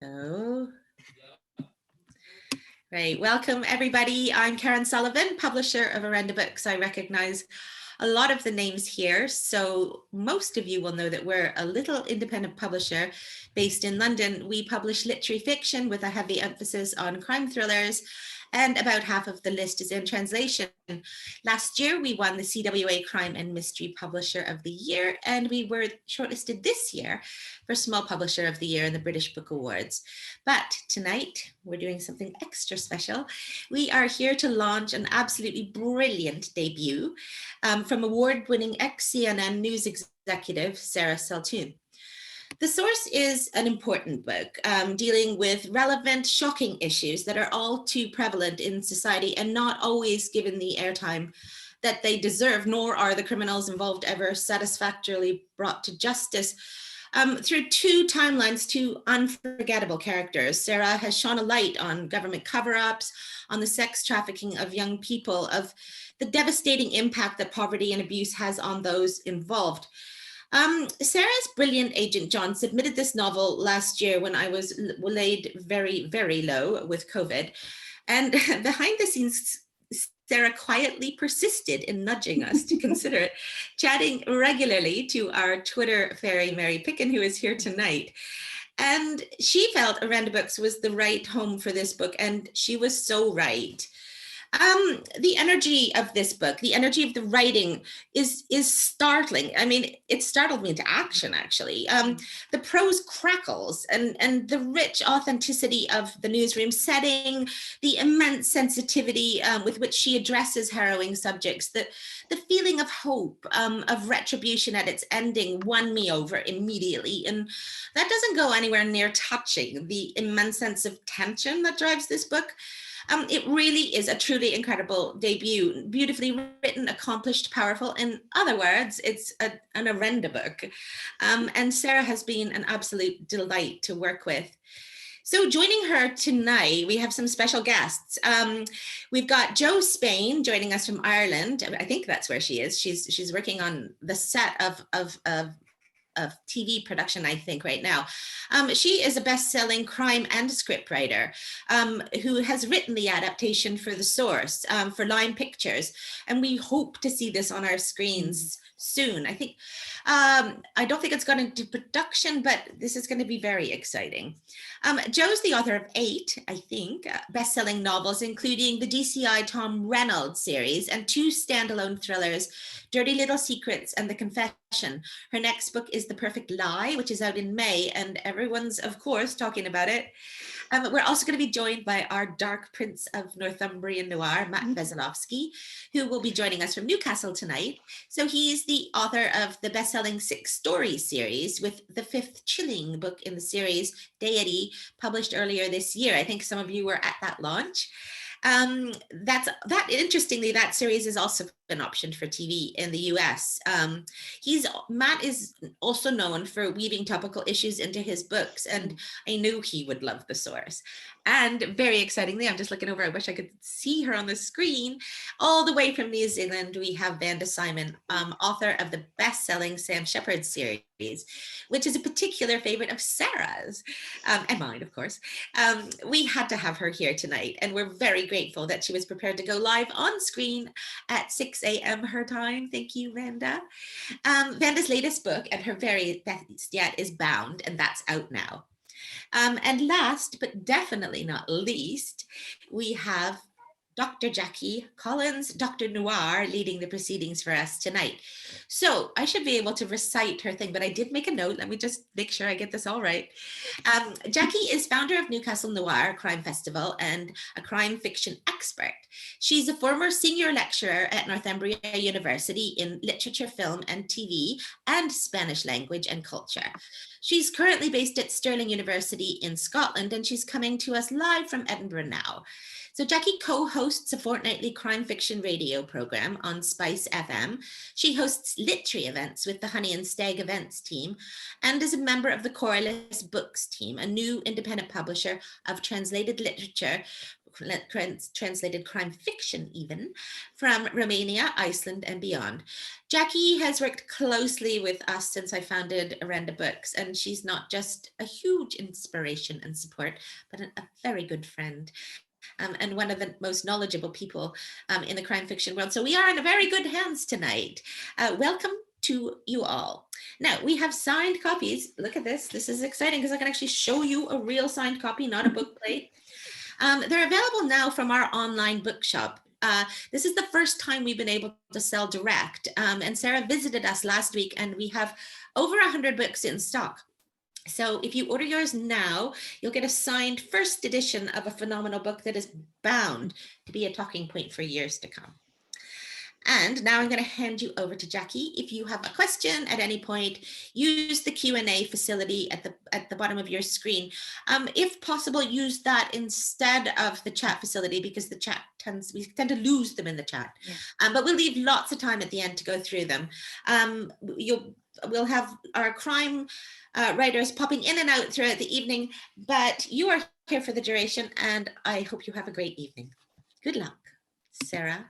Oh, right. Welcome, everybody. I'm Karen Sullivan, publisher of Orenda Books. I recognize a lot of the names here, so most of you will know that we're a little independent publisher based in London. We publish literary fiction with a heavy emphasis on crime thrillers, and about half of the list is in translation. Last year, we won the CWA Crime and Mystery Publisher of the Year, and we were shortlisted this year for Small Publisher of the Year in the British Book Awards. But tonight, we're doing something extra special. We are here to launch an absolutely brilliant debut from award-winning ex-CNN news executive, Sarah Sultoon. The Source is an important book dealing with relevant, shocking issues that are all too prevalent in society and not always given the airtime that they deserve, nor are the criminals involved ever satisfactorily brought to justice. Through two timelines, two unforgettable characters, Sarah has shone a light on government cover-ups, on the sex trafficking of young people, of the devastating impact that poverty and abuse has on those involved. Sarah's brilliant agent, John, submitted this novel last year when I was laid very, very low with COVID. And behind the scenes, Sarah quietly persisted in nudging us to consider it, chatting regularly to our Twitter fairy, Mary Picken, who is here tonight. And she felt Orenda Books was the right home for this book, and she was so right. The energy of this book, the energy of the writing is startling. I mean, it startled me into action, actually. The prose crackles and the rich authenticity of the newsroom setting, the immense sensitivity with which she addresses harrowing subjects, the feeling of hope, of retribution at its ending won me over immediately. And that doesn't go anywhere near touching the immense sense of tension that drives this book. It really is a truly incredible debut, beautifully written, accomplished, powerful. In other words, it's an Orenda book. And Sarah has been an absolute delight to work with. So joining her tonight, we have some special guests. We've got Jo Spain joining us from Ireland. I think that's where she is. She's working on the set of TV production, I think, right now. She is a best-selling crime and scriptwriter who has written the adaptation for The Source for Lime Pictures, and we hope to see this on our screens soon. I think, I don't think it's gone into production, but this is going to be very exciting. Jo's the author of 8, I think, best-selling novels, including the DCI Tom Reynolds series and 2 standalone thrillers, Dirty Little Secrets and The Confession. Her next book is The Perfect Lie, which is out in May, and everyone's, of course, talking about it. We're also going to be joined by our Dark Prince of Northumbrian Noir, Matt Veselovsky, who will be joining us from Newcastle tonight. So he's the author of the best-selling 6 Stories series, with the 5th chilling book in the series, Deity, published earlier this year. I think some of you were at that launch. Interestingly, that series has also been optioned for TV in the US. Matt is also known for weaving topical issues into his books, and I knew he would love The Source. And very excitingly, I'm just looking over, I wish I could see her on the screen. All the way from New Zealand, we have Vanda Simon, author of the best-selling Sam Shepard series, which is a particular favorite of Sarah's, and mine, of course. We had to have her here tonight, and we're very grateful that she was prepared to go live on screen at 6 a.m. her time. Thank you, Vanda. Vanda's latest book, and her very best yet, is Bound, and that's out now. And last, but definitely not least, we have Dr. Jackie Collins, Dr. Noir, leading the proceedings for us tonight. So I should be able to recite her thing, but I did make a note. Let me just make sure I get this all right. Jackie is founder of Newcastle Noir Crime Festival and a crime fiction expert. She's a former senior lecturer at Northumbria University in literature, film, and TV, and Spanish language and culture. She's currently based at Stirling University in Scotland, and she's coming to us live from Edinburgh now. So Jackie co-hosts a fortnightly crime fiction radio program on Spice FM. She hosts literary events with the Honey and Stag events team, and is a member of the Coreless Books team, a new independent publisher of translated literature translated crime fiction even, from Romania, Iceland, and beyond. Jackie has worked closely with us since I founded Orenda Books, and she's not just a huge inspiration and support, but a very good friend. And one of the most knowledgeable people in the crime fiction world. So we are in very good hands tonight. Welcome to you all. Now, we have signed copies. Look at this. This is exciting because I can actually show you a real signed copy, not a book plate. They're available now from our online bookshop. This is the first time we've been able to sell direct. And Sarah visited us last week, and we have over 100 books in stock. So if you order yours now, you'll get a signed first edition of a phenomenal book that is bound to be a talking point for years to come. And now I'm going to hand you over to Jackie. If you have a question at any point, use the Q&A facility at the bottom of your screen. If possible, use that instead of the chat facility, because the chat we tend to lose them in the chat. Yeah. But we'll leave lots of time at the end to go through them. We'll have our crime writers popping in and out throughout the evening, but you are here for the duration, and I hope you have a great evening. Good luck, Sarah.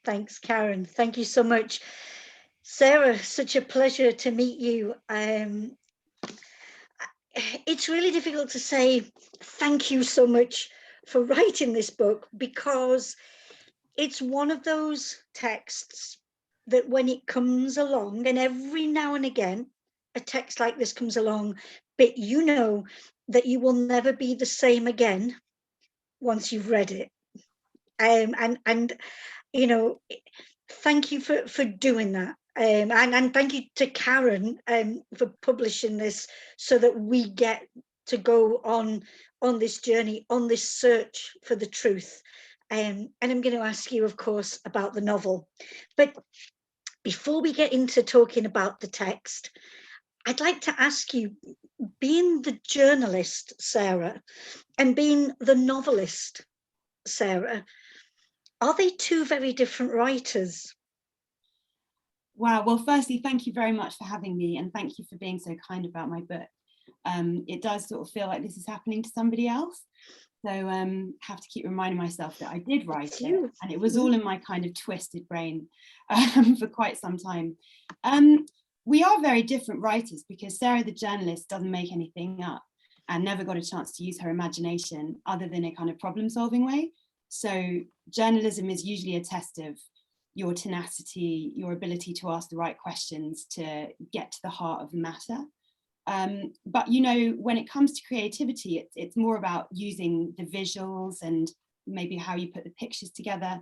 Thanks, Karen. Thank you so much. Sarah, such a pleasure to meet you. It's really difficult to say thank you so much for writing this book, because it's one of those texts that when it comes along, and every now and again, a text like this comes along, but you know that you will never be the same again once you've read it. And you know, thank you for doing that. And thank you to Karen for publishing this so that we get to go on this journey, on this search for the truth. And I'm going to ask you, of course, about the novel. But before we get into talking about the text, I'd like to ask you, being the journalist, Sarah, and being the novelist, Sarah, are they two very different writers? Wow. Well, firstly, thank you very much for having me, and thank you for being so kind about my book. It does sort of feel like this is happening to somebody else. So have to keep reminding myself that I did write it, and it was all in my kind of twisted brain for quite some time. We are very different writers, because Sarah the journalist doesn't make anything up and never got a chance to use her imagination other than a kind of problem-solving way. So journalism is usually a test of your tenacity, your ability to ask the right questions to get to the heart of the matter. But, you know, when it comes to creativity, it's more about using the visuals and maybe how you put the pictures together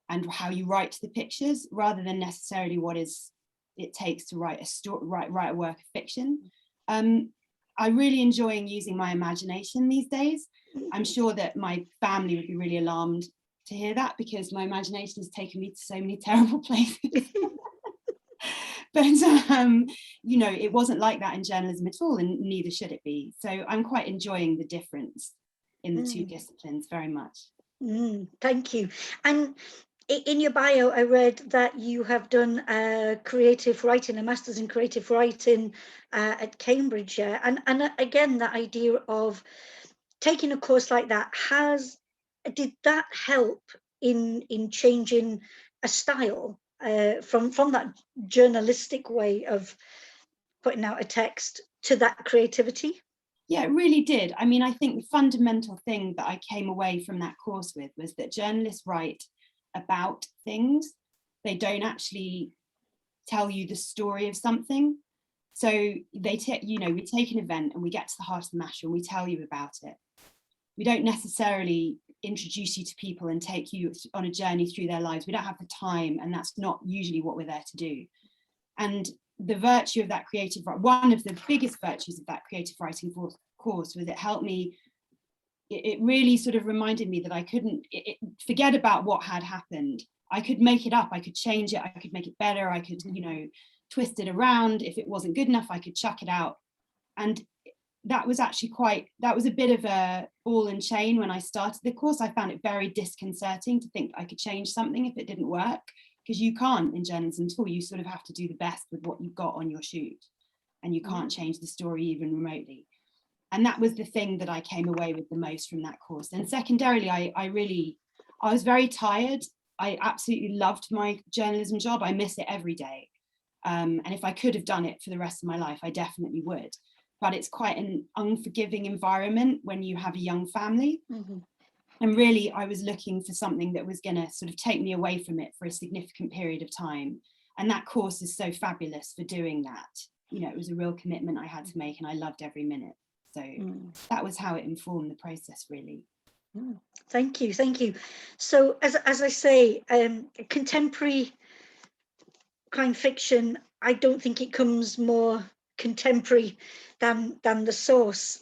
and how you write the pictures, rather than necessarily what it takes to write a story, write a work of fiction. I'm really enjoying using my imagination these days. I'm sure that my family would be really alarmed to hear that, because my imagination has taken me to so many terrible places. But you know, it wasn't like that in journalism at all, and neither should it be. So I'm quite enjoying the difference in the two disciplines very much. Thank you. And in your bio, I read that you have done creative writing, a master's in creative writing at Cambridge. Yeah? And again, that idea of taking a course like that, did that help in changing a style from that journalistic way of putting out a text to that creativity? Yeah, it really did. I mean, I think the fundamental thing that I came away from that course with was that journalists write about things. They don't actually tell you the story of something. So we take an event and we get to the heart of the matter and we tell you about it. We don't necessarily introduce you to people and take you on a journey through their lives. We don't have the time, and that's not usually what we're there to do. And the virtue of that one of the biggest virtues of that creative writing course was it helped me. It really sort of reminded me that I couldn't forget about what had happened. I could make it up, I could change it, I could make it better, I could, twist it around. If it wasn't good enough, I could chuck it out. And that was actually that was a bit of a ball and chain when I started the course. I found it very disconcerting to think I could change something if it didn't work, because you can't in journalism at all. You sort of have to do the best with what you've got on your shoot, and you can't change the story even remotely. And that was the thing that I came away with the most from that course. And secondarily, I was very tired. I absolutely loved my journalism job. I miss it every day. And if I could have done it for the rest of my life, I definitely would. But it's quite an unforgiving environment when you have a young family. Mm-hmm. And really, I was looking for something that was going to sort of take me away from it for a significant period of time. And that course is so fabulous for doing that. You know, it was a real commitment I had to make, and I loved every minute. So that was how it informed the process, really. Thank you, thank you. So as I say, contemporary crime fiction, I don't think it comes more contemporary than the source.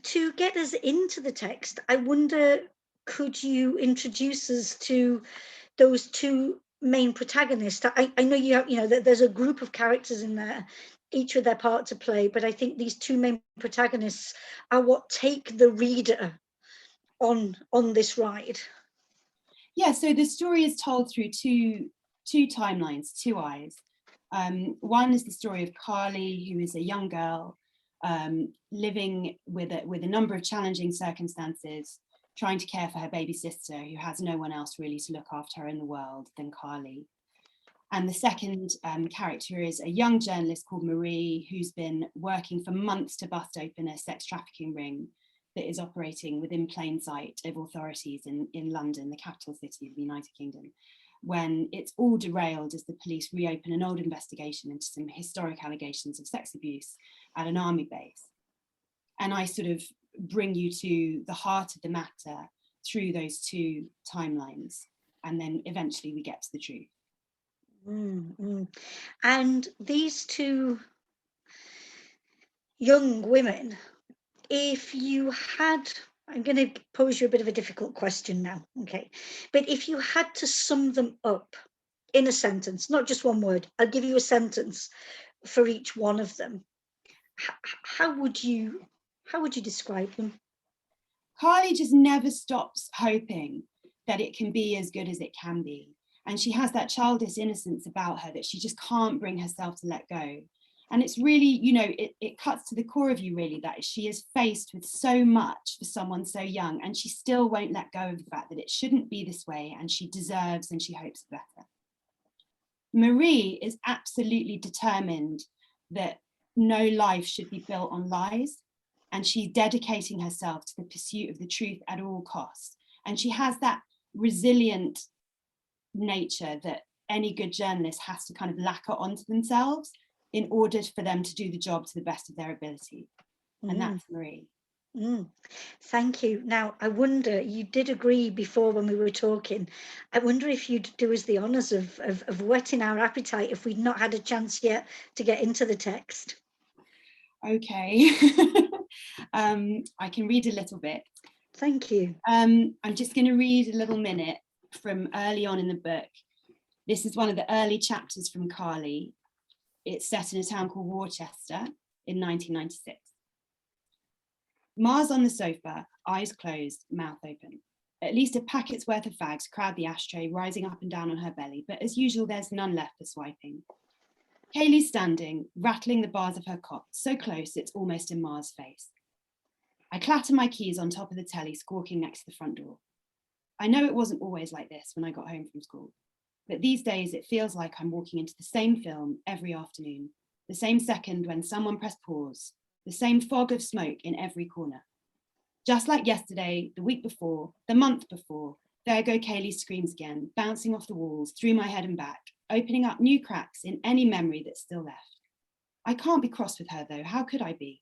To get us into the text, I wonder, could you introduce us to those two main protagonists? I know you have, you know, that there's a group of characters in there, each with their part to play, but I think these two main protagonists are what take the reader on this ride. Yeah, so the story is told through two timelines, two eyes. One is the story of Carly, who is a young girl living with a number of challenging circumstances, trying to care for her baby sister, who has no one else really to look after her in the world than Carly. And the second character is a young journalist called Marie, who's been working for months to bust open a sex trafficking ring that is operating within plain sight of authorities in London, the capital city of the United Kingdom, when it's all derailed as the police reopen an old investigation into some historic allegations of sex abuse at an army base. And I sort of bring you to the heart of the matter through those two timelines, and then eventually we get to the truth. And these two young women, if you had, I'm going to pose you a bit of a difficult question now, okay? But if you had to sum them up in a sentence, not just one word, I'll give you a sentence for each one of them. How would you describe them? Carly just never stops hoping that it can be as good as it can be. And she has that childish innocence about her that she just can't bring herself to let go. And it's really, you know, it cuts to the core of you, really, that she is faced with so much for someone so young, and she still won't let go of the fact that it shouldn't be this way, and she deserves and she hopes for better. Marie is absolutely determined that no life should be built on lies, and she's dedicating herself to the pursuit of the truth at all costs. And she has that resilient nature that any good journalist has to kind of lacquer onto themselves in order for them to do the job to the best of their ability. And that's Marie. Thank you. Now, I wonder, you did agree before when we were talking, I wonder if you'd do us the honours of whetting our appetite if we'd not had a chance yet to get into the text. Okay. I can read a little bit. Thank you. I'm just going to read a little minute from early on in the book. This is one of the early chapters from Carly. It's set in a town called Worcester in 1996. Ma's on the sofa, eyes closed, mouth open. At least a packet's worth of fags crowd the ashtray, rising up and down on her belly, but as usual, there's none left for swiping. Kaylee's standing, rattling the bars of her cot, so close it's almost in Ma's face. I clatter my keys on top of the telly, squawking next to the front door. I know it wasn't always like this when I got home from school, but these days it feels like I'm walking into the same film every afternoon, the same second when someone pressed pause, the same fog of smoke in every corner. Just like yesterday, the week before, the month before, there go Kaylee's screams again, bouncing off the walls, through my head and back, opening up new cracks in any memory that's still left. I can't be cross with her though, how could I be?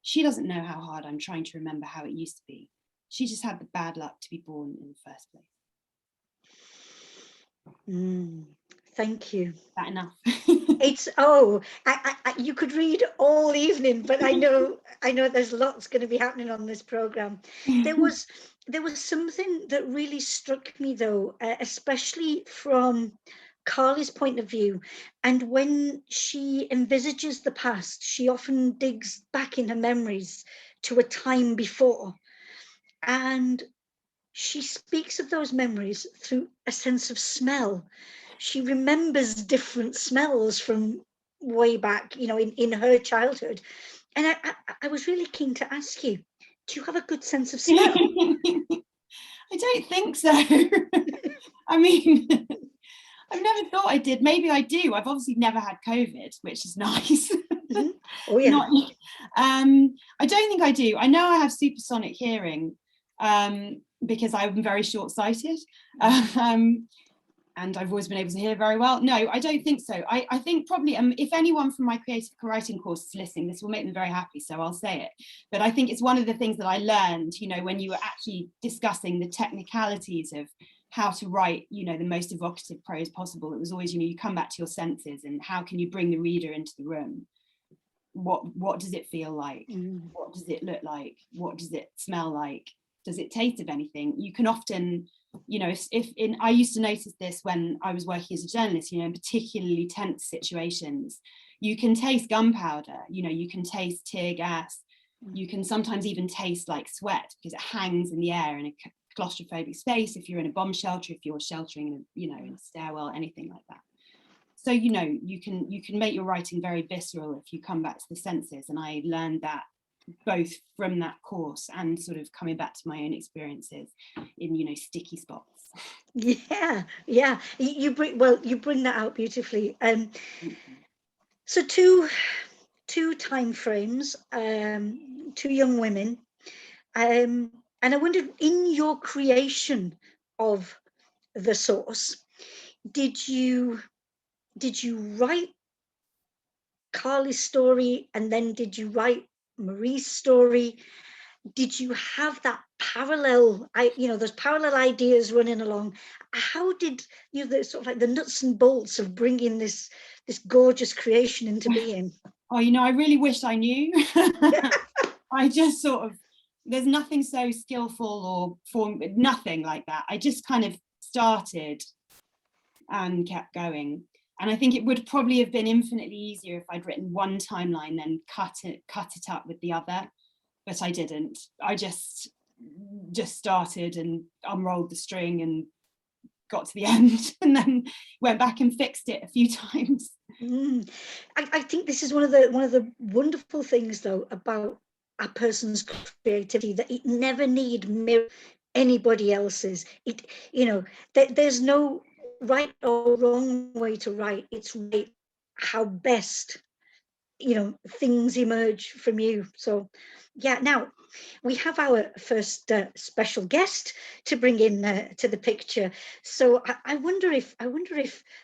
She doesn't know how hard I'm trying to remember how it used to be. She just had the bad luck to be born in the first place. Thank you. Is that enough? It's you could read all evening, but I know there's lots going to be happening on this program. There was something that really struck me though, especially from Carly's point of view, and when she envisages the past, she often digs back in her memories to a time before, and she speaks of those memories through a sense of smell. She remembers different smells from way back, you know, in her childhood. And I was really keen to ask you, do you have a good sense of smell? I don't think so. I mean, I've never thought I did. Maybe I do. I've obviously never had COVID, which is nice. Mm-hmm. Oh yeah. I don't think I do. I know I have supersonic hearing because I'm very short-sighted. And I've always been able to hear very well. No, I don't think so. I think probably if anyone from my creative writing course is listening, this will make them very happy, so I'll say it. But I think it's one of the things that I learned, you know, when you were actually discussing the technicalities of how to write, you know, the most evocative prose possible. It was always, you know, you come back to your senses and how can you bring the reader into the room? What does it feel like? What does it look like? What does it smell like? Does it taste of anything? You can often, you know, I used to notice this when I was working as a journalist, you know, in particularly tense situations, you can taste gunpowder, you know, you can taste tear gas, you can sometimes even taste like sweat because it hangs in the air in a claustrophobic space, if you're in a bomb shelter, if you're sheltering in a, you know, in a stairwell, anything like that. So, you know, you can make your writing very visceral if you come back to the senses. And I learned that both from that course and sort of coming back to my own experiences in, you know, sticky spots. Yeah. You bring that out beautifully. So two time frames, two young women, and I wondered, in your creation of the source, did you write Carly's story and then did you write Marie's story? Did you have that parallel, those parallel ideas running along? How did you, the sort of like the nuts and bolts of bringing this gorgeous creation into being? Oh, you know, I really wish I knew. I just sort of, there's nothing so skillful or nothing like that. I just kind of started and kept going. And I think it would probably have been infinitely easier if I'd written one timeline, then cut it up with the other. But I didn't. I just started and unrolled the string and got to the end and then went back and fixed it a few times. I think this is one of the wonderful things, though, about a person's creativity, that it never need mirror anybody else's. It, you know, there's no right or wrong way to write. It's right how best, you know, things emerge from you. So yeah, now we have our first special guest to bring in to the picture. So I wonder if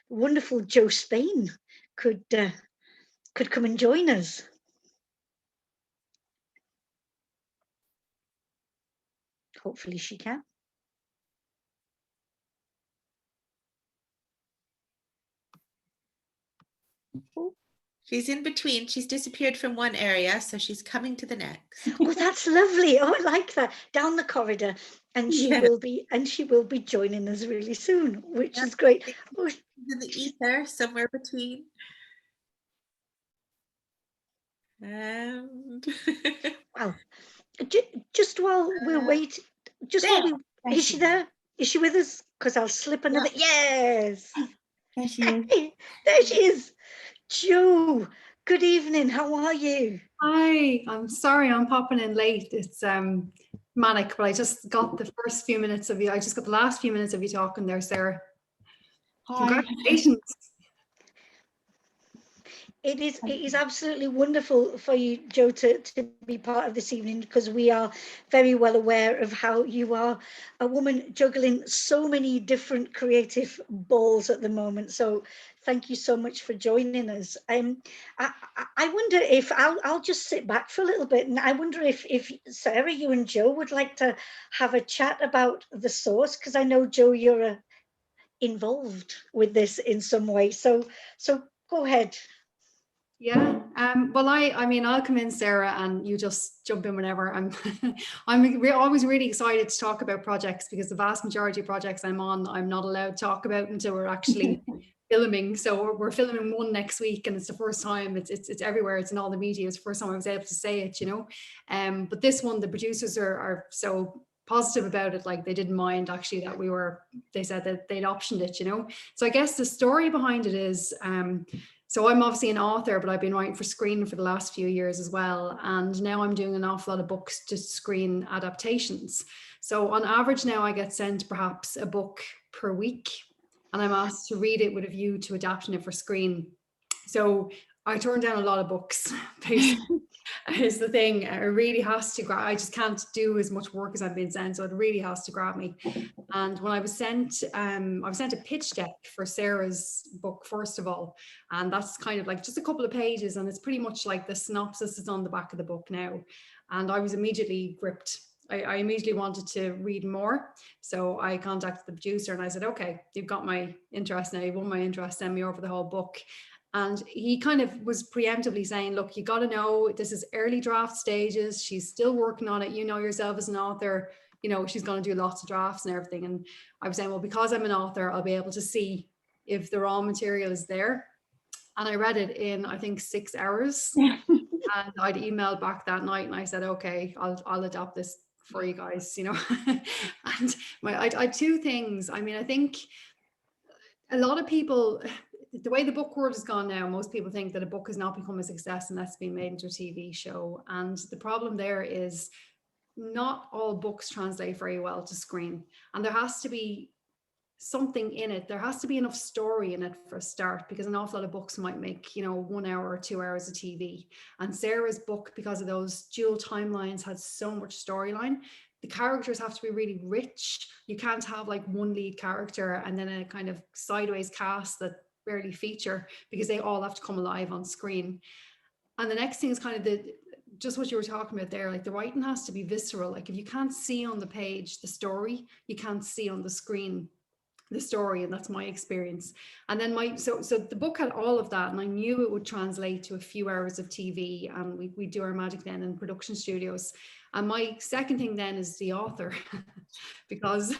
wonderful Jo Spain could come and join us. Hopefully she can. Oh, she's in between. She's disappeared from one area, so she's coming to the next. Oh, that's lovely. Oh, I like that. Down the corridor, and she will be joining us really soon, which is great. Oh, she's in the ether somewhere between. And wow. Just while we're waiting, is she there? Is she with us? Because I'll slip another. Yeah. Yes. There she is. Hey, there she is. Jo, good evening. How are you? Hi, I'm sorry I'm popping in late. It's manic, but I just got the first few minutes of you. I just got the last few minutes of you talking there, Sarah. Hi. Congratulations. It is absolutely wonderful for you, Jo, to be part of this evening, because we are very well aware of how you are a woman juggling so many different creative balls at the moment. So thank you so much for joining us. I wonder if I'll just sit back for a little bit, and I wonder if Sarah, you and Jo would like to have a chat about the source, because I know, Jo, you're involved with this in some way. So go ahead. Yeah. Well, I mean, I'll come in, Sarah, and you just jump in whenever. I'm always really excited to talk about projects, because the vast majority of projects I'm on, I'm not allowed to talk about until we're actually filming. So we're filming one next week, and it's the first time. It's everywhere. It's in all the media. It's the first time I was able to say it, you know. But this one, the producers are so positive about it. Like, they didn't mind actually that they said that they'd optioned it, you know. So I guess the story behind it is, So I'm obviously an author, but I've been writing for screen for the last few years as well. And now I'm doing an awful lot of books to screen adaptations. So on average now I get sent perhaps a book per week, and I'm asked to read it with a view to adapting it for screen. So I turn down a lot of books, basically, is the thing. It really has to grab. I just can't do as much work as I've been sent, so it really has to grab me. And when I was sent a pitch deck for Sarah's book, first of all, and that's kind of like just a couple of pages, and it's pretty much like the synopsis is on the back of the book now. And I was immediately gripped. I immediately wanted to read more. So I contacted the producer and I said, okay, you've got my interest now, you've won my interest, send me over the whole book. And he kind of was preemptively saying, look, you got to know this is early draft stages. She's still working on it. You know yourself as an author, you know, she's going to do lots of drafts and everything. And I was saying, well, because I'm an author, I'll be able to see if the raw material is there. And I read it in, I think, 6 hours. And I'd emailed back that night and I said, okay, I'll adopt this for you guys, you know. And I had two things. I mean, I think a lot of people, the way the book world has gone now, most people think that a book has not become a success unless it's been made into a TV show. And the problem there is not all books translate very well to screen. And there has to be something in it. There has to be enough story in it for a start, because an awful lot of books might make, you know, 1 hour or 2 hours of TV. And Sarah's book, because of those dual timelines, has so much storyline. The characters have to be really rich. You can't have like one lead character and then a kind of sideways cast that barely feature, because they all have to come alive on screen. And the next thing is kind of just what you were talking about there, like the writing has to be visceral. Like if you can't see on the page the story, you can't see on the screen the story. And that's my experience. And then so the book had all of that, and I knew it would translate to a few hours of TV, and we do our magic then in production studios. And my second thing then is the author, because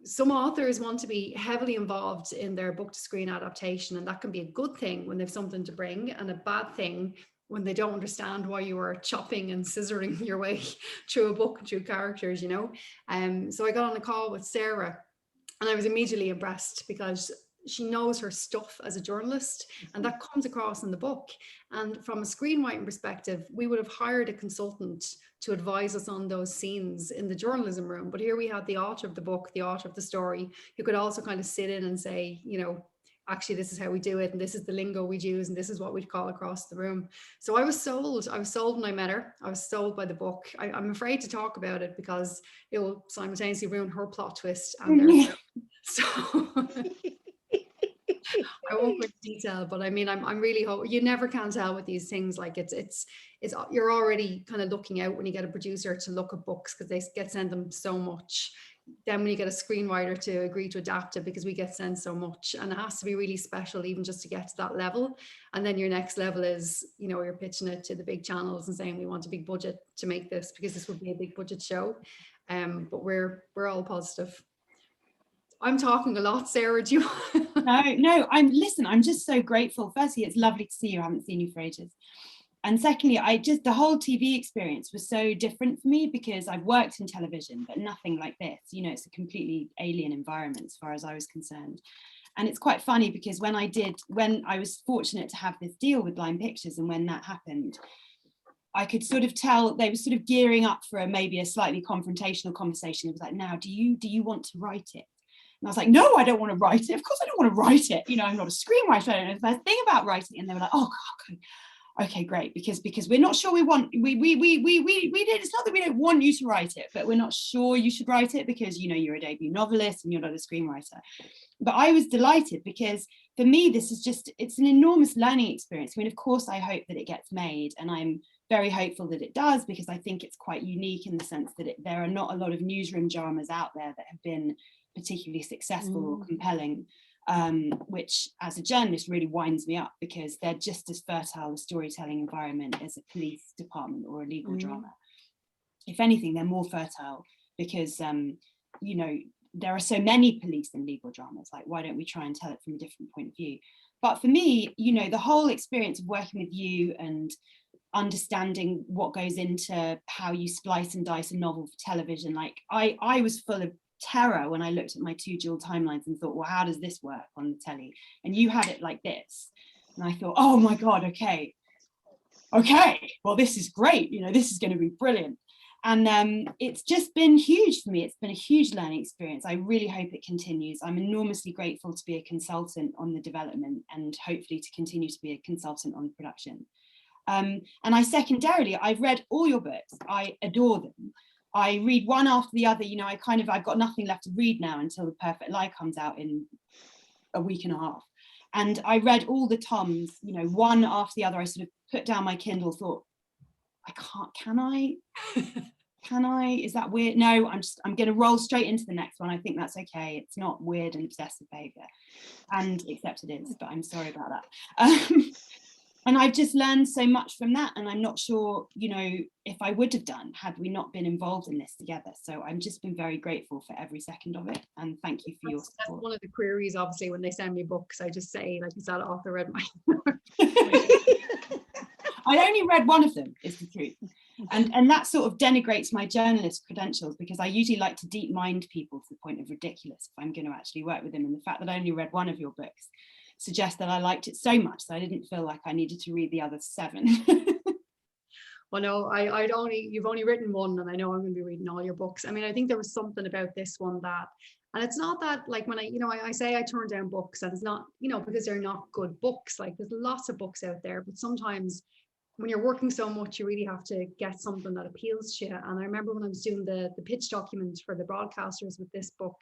some authors want to be heavily involved in their book to screen adaptation, and that can be a good thing when they've something to bring, and a bad thing when they don't understand why you are chopping and scissoring your way through a book, through characters, you know. So I got on a call with Sarah, and I was immediately impressed because she knows her stuff as a journalist, and that comes across in the book. And from a screenwriting perspective, we would have hired a consultant to advise us on those scenes in the journalism room. But here we had the author of the book, the author of the story, who could also kind of sit in and say, you know, actually, this is how we do it, and this is the lingo we use, and this is what we'd call across the room. So I was sold. I was sold when I met her. I was sold by the book. I'm afraid to talk about it because it will simultaneously ruin her plot twist and their so I won't go into detail, but I mean, I'm really hoping. You never can tell with these things. Like it's you're already kind of looking out when you get a producer to look at books, because they get sent them so much. Then when you get a screenwriter to agree to adapt it, because we get sent so much, and it has to be really special even just to get to that level. And then your next level is, you know, you're pitching it to the big channels and saying we want a big budget to make this, because this would be a big budget show. But we're all positive. I'm talking a lot, Sarah. Do you? No, I'm just so grateful. Firstly, it's lovely to see you. I haven't seen you for ages. And secondly, the whole TV experience was so different for me, because I've worked in television, but nothing like this. You know, it's a completely alien environment as far as I was concerned. And it's quite funny because when I was fortunate to have this deal with Blind Pictures, and when that happened, I could sort of tell they were sort of gearing up for maybe a slightly confrontational conversation. It was like, now, do you want to write it? And I was like, no, I don't want to write it. Of course I don't want to write it. You know, I'm not a screenwriter. I don't know the first thing about writing. And they were like, oh, God, okay, great, because we're not sure we it's not that we don't want you to write it, but we're not sure you should write it, because, you know, you're a debut novelist and you're not a screenwriter. But I was delighted, because for me this is it's an enormous learning experience. I mean, of course I hope that it gets made, and I'm very hopeful that it does, because I think it's quite unique in the sense that there are not a lot of newsroom dramas out there that have been particularly successful or compelling. Which as a journalist really winds me up, because they're just as fertile a storytelling environment as a police department or a legal drama. If anything, they're more fertile, because you know, there are so many police and legal dramas. Like, why don't we try and tell it from a different point of view? But for me, you know, the whole experience of working with you and understanding what goes into how you splice and dice a novel for television, like I was full of terror when I looked at my 2 dual timelines and thought, well, how does this work on the telly? And you had it like this. And I thought, oh my God, okay, well, this is great. You know, this is going to be brilliant. And it's just been huge for me. It's been a huge learning experience. I really hope it continues. I'm enormously grateful to be a consultant on the development and hopefully to continue to be a consultant on production. And I've read all your books. I adore them. I read one after the other. You know, I've got nothing left to read now until The Perfect Lie comes out in a week and a half. And I read all the toms, you know, one after the other. I sort of put down my Kindle, thought, can I, is that weird? No, I'm going to roll straight into the next one. I think that's okay. It's not weird and obsessive behavior. And except it is, but I'm sorry about that. And I've just learned so much from that. And I'm not sure, you know, if I would have done had we not been involved in this together. So I've just been very grateful for every second of it. And thank you for your support. That's one of the queries, obviously, when they send me books, I just say, like, is that author read my I only read one of them, is the truth. And that sort of denigrates my journalist credentials, because I usually like to deep mind people to the point of ridiculous if I'm going to actually work with them. And the fact that I only read one of your books suggests that I liked it so much that I didn't feel like I needed to read the other 7. Well, no, you've only written one, and I know I'm going to be reading all your books. I mean, I think there was something about this one that, and it's not that, like, when I say I turn down books, and it's not, you know, because they're not good books. Like, there's lots of books out there, but sometimes when you're working so much, you really have to get something that appeals to you. And I remember when I was doing the pitch document for the broadcasters with this book,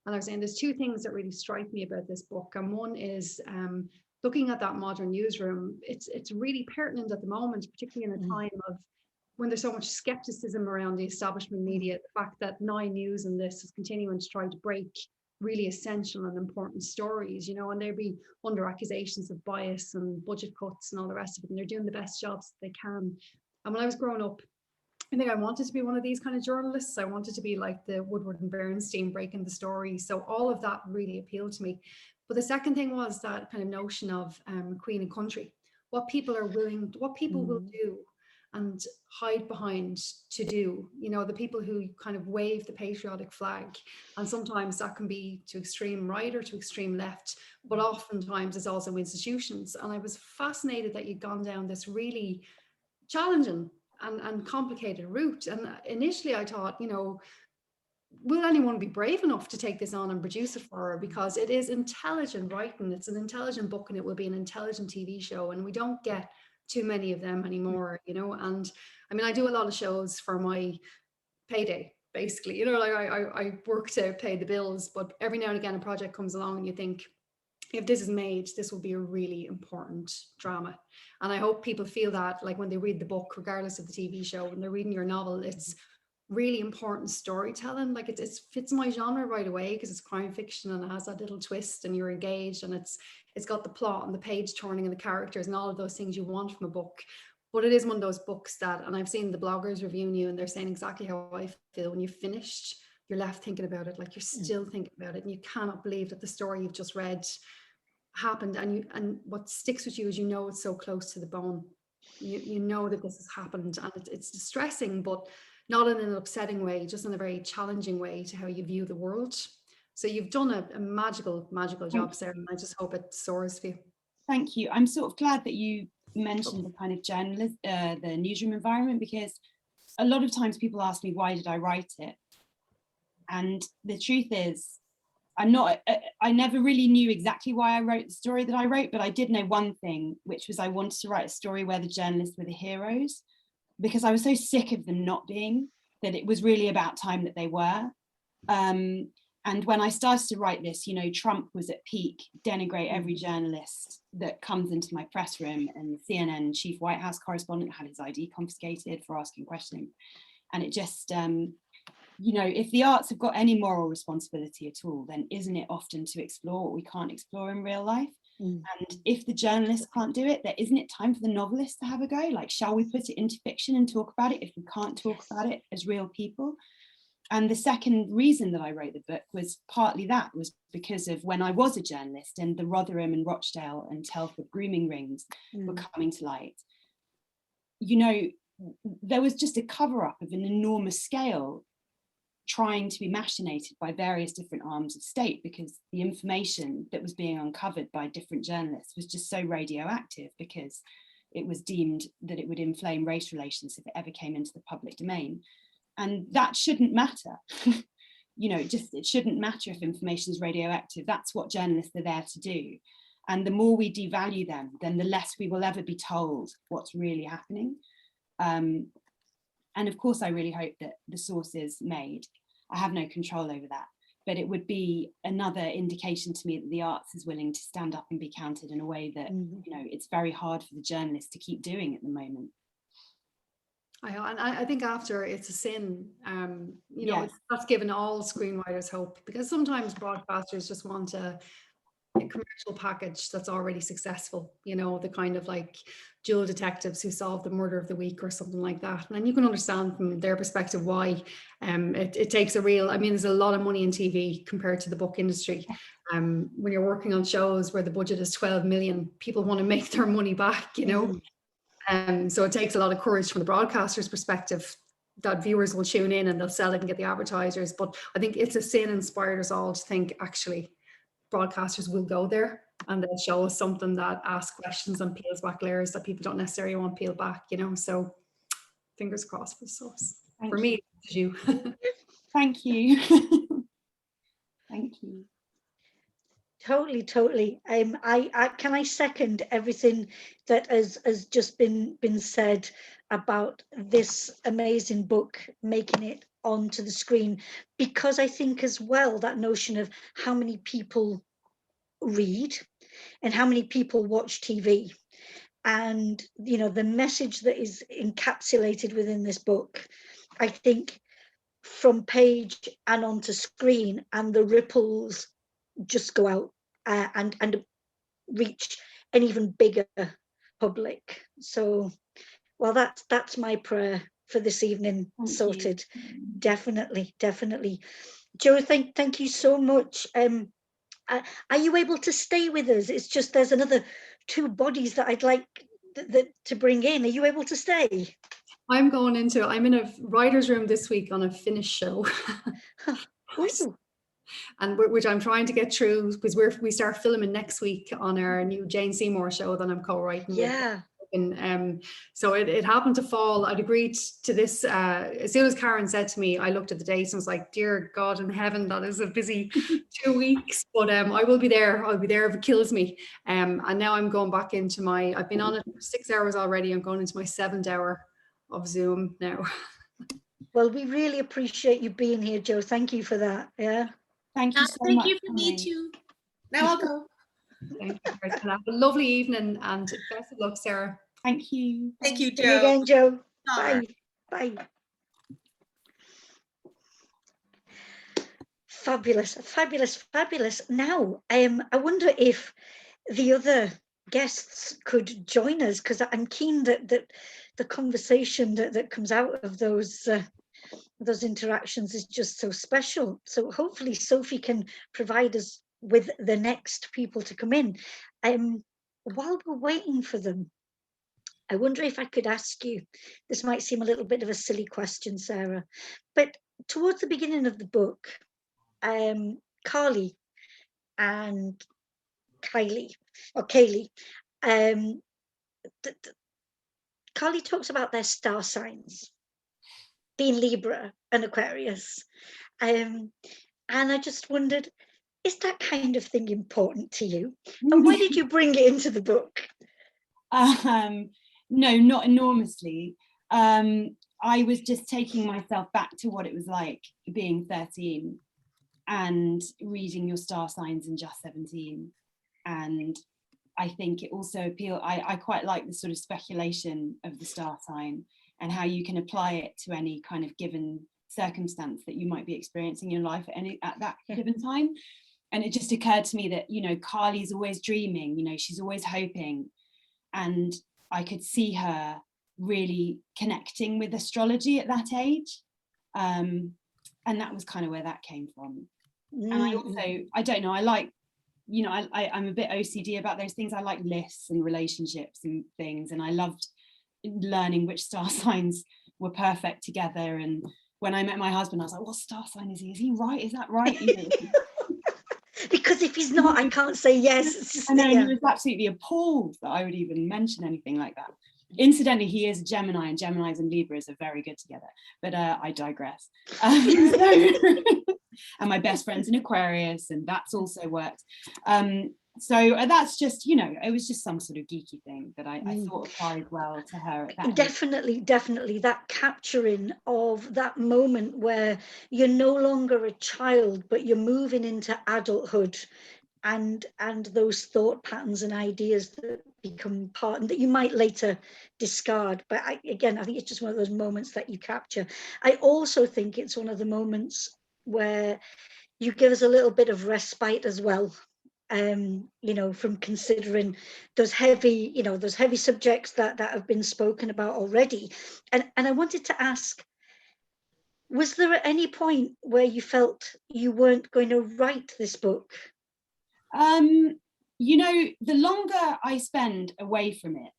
and I was saying there's 2 things that really strike me about this book. And one is looking at that modern newsroom. It's really pertinent at the moment, particularly in a time of when there's so much skepticism around the establishment media. The fact that 9 News and this is continuing to try to break really essential and important stories, you know, and they'd be under accusations of bias and budget cuts and all the rest of it, and they're doing the best jobs they can. And when I was growing up, I think I wanted to be one of these kind of journalists. I wanted to be like the Woodward and Bernstein, breaking the story. So all of that really appealed to me. But the second thing was that kind of notion of queen and country, what people will do and hide behind to do, you know, the people who kind of wave the patriotic flag. And sometimes that can be to extreme right or to extreme left, but oftentimes it's also institutions. And I was fascinated that you'd gone down this really challenging and complicated route. And initially I thought, you know, will anyone be brave enough to take this on and produce it for her? Because it is intelligent writing, it's an intelligent book, and it will be an intelligent TV show. And we don't get too many of them anymore, you know. And I mean, I do a lot of shows for my payday, basically, you know, like I work to pay the bills, but every now and again a project comes along and you think, if this is made, this will be a really important drama. And I hope people feel that, like, when they read the book, regardless of the TV show, when they're reading your novel, it's really important storytelling. Like, it fits my genre right away because it's crime fiction and it has that little twist and you're engaged, and it's got the plot and the page turning and the characters and all of those things you want from a book. But it is one of those books that, and I've seen the bloggers reviewing you and they're saying exactly how I feel. When you've finished, you're left thinking about it, like you're still thinking about it, and you cannot believe that the story you've just read happened. And what sticks with you is, you know, it's so close to the bone. You know that this has happened, and it's distressing, but not in an upsetting way, just in a very challenging way to how you view the world. So you've done a magical job, Sarah, and I just hope it soars for you. Thank you. I'm sort of glad that you mentioned the kind of journalist, the newsroom environment, because a lot of times people ask me, why did I write it? And the truth is, I never really knew exactly why I wrote the story that I wrote, but I did know one thing, which was I wanted to write a story where the journalists were the heroes, because I was so sick of them not being, that it was really about time that they were. And when I started to write this, you know, Trump was at peak, denigrate every journalist that comes into my press room, and the CNN chief White House correspondent had his ID confiscated for asking questions. And it just, you know, if the arts have got any moral responsibility at all, then isn't it often to explore what we can't explore in real life? And if the journalists can't do it, then isn't it time for the novelists to have a go? Like, shall we put it into fiction and talk about it if we can't talk about it as real people? And the second reason that I wrote the book was partly that, was because of when I was a journalist and the Rotherham and Rochdale and Telford grooming rings were coming to light. You know, there was just a cover-up of an enormous scale trying to be machinated by various different arms of state, because the information that was being uncovered by different journalists was just so radioactive, because it was deemed that it would inflame race relations if it ever came into the public domain. And that shouldn't matter. You know, it shouldn't matter if information is radioactive. That's what journalists are there to do. And the more we devalue them, then the less we will ever be told what's really happening. And of course, I really hope that the source is made. I have no control over that, but it would be another indication to me that the arts is willing to stand up and be counted in a way that, you know, it's very hard for the journalists to keep doing at the moment. I think after It's a Sin, you know, Yes. that's given all screenwriters hope, because sometimes broadcasters just want a commercial package that's already successful, you know, the kind of like dual detectives who solve the murder of the week or something like that. And you can understand from their perspective why it takes a real, I mean, there's a lot of money in TV compared to the book industry. When you're working on shows where the budget is 12 million, people want to make their money back, you know. So it takes a lot of courage from the broadcaster's perspective that viewers will tune in and they'll sell it and get the advertisers. But I think It's a Sin inspired us all to think, actually, broadcasters will go there and they'll show us something that asks questions and peels back layers that people don't necessarily want peeled back, you know. So fingers crossed for the source. For me, it's you. Thank you. Thank you. Totally. Can I second everything that has just been said about this amazing book making it onto the screen, because I think as well that notion of how many people read and how many people watch TV, and you know, the message that is encapsulated within this book, I think from page and onto screen, and the ripples just go out and reach an even bigger public. So, well, that's my prayer for this evening. Thank sorted. you. Definitely. Jo, thank you so much. Are you able to stay with us? It's just there's another two bodies that I'd like to bring in. Are you able to stay? I'm in a writer's room this week on a Finnish show. Ooh. And which I'm trying to get through, because we start filming next week on our new Jane Seymour show that I'm co-writing with. And so it happened to fall. I'd agreed to this as soon as Karen said to me. I looked at the dates and was like, dear God in heaven, that is a busy 2 weeks, but I will be there. I'll be there if it kills me. And now I'm going back into I've been on it for 6 hours already. I'm going into my 7th hour of Zoom now. Well, we really appreciate you being here, Jo. Thank you for that. Yeah. Thank you so much. Thank you for me too. Now I'll go. Thank you. Have a lovely evening and best of luck, Sarah. Thank you. Thank you, See you Jo. again, Jo. Bye. Bye. Fabulous. Now, I wonder if the other guests could join us, because I'm keen that the conversation that comes out of those interactions is just so special. So hopefully Sophie can provide us with the next people to come in. While we're waiting for them, I wonder if I could ask you, this might seem a little bit of a silly question, Sarah, but towards the beginning of the book, Carly and Kaylee, Carly talks about their star signs being Libra and Aquarius. And I just wondered, is that kind of thing important to you? And why did you bring it into the book? No, not enormously. I was just taking myself back to what it was like being 13 and reading your star signs in just 17. And I think it also appealed, I quite like the sort of speculation of the star sign and how you can apply it to any kind of given circumstance that you might be experiencing in your life at that given time. And it just occurred to me that, you know, Carly's always dreaming, you know, she's always hoping. And I could see her really connecting with astrology at that age. And that was kind of where that came from. And I also, I don't know, I like, you know, I'm a bit OCD about those things. I like lists and relationships and things. And I loved learning which star signs were perfect together. And when I met my husband, I was like, what star sign is he? Is he right? Is that right? You know, Because if he's not, I can't say yes. It's just, I know, yeah. he was absolutely appalled that I would even mention anything like that. Incidentally, he is a Gemini, and Geminis and Libras are very good together, but I digress. And my best friend's an Aquarius, and that's also worked. So that's just, you know, it was just some sort of geeky thing that I thought applied well to her at that Definitely that capturing of that moment where you're no longer a child, but you're moving into adulthood, and those thought patterns and ideas that become part and that you might later discard. But I think it's just one of those moments that you capture. I also think it's one of the moments where you give us a little bit of respite as well, you know, from considering those heavy subjects that have been spoken about already. And I wanted to ask, was there at any point where you felt you weren't going to write this book? You know, the longer I spend away from it,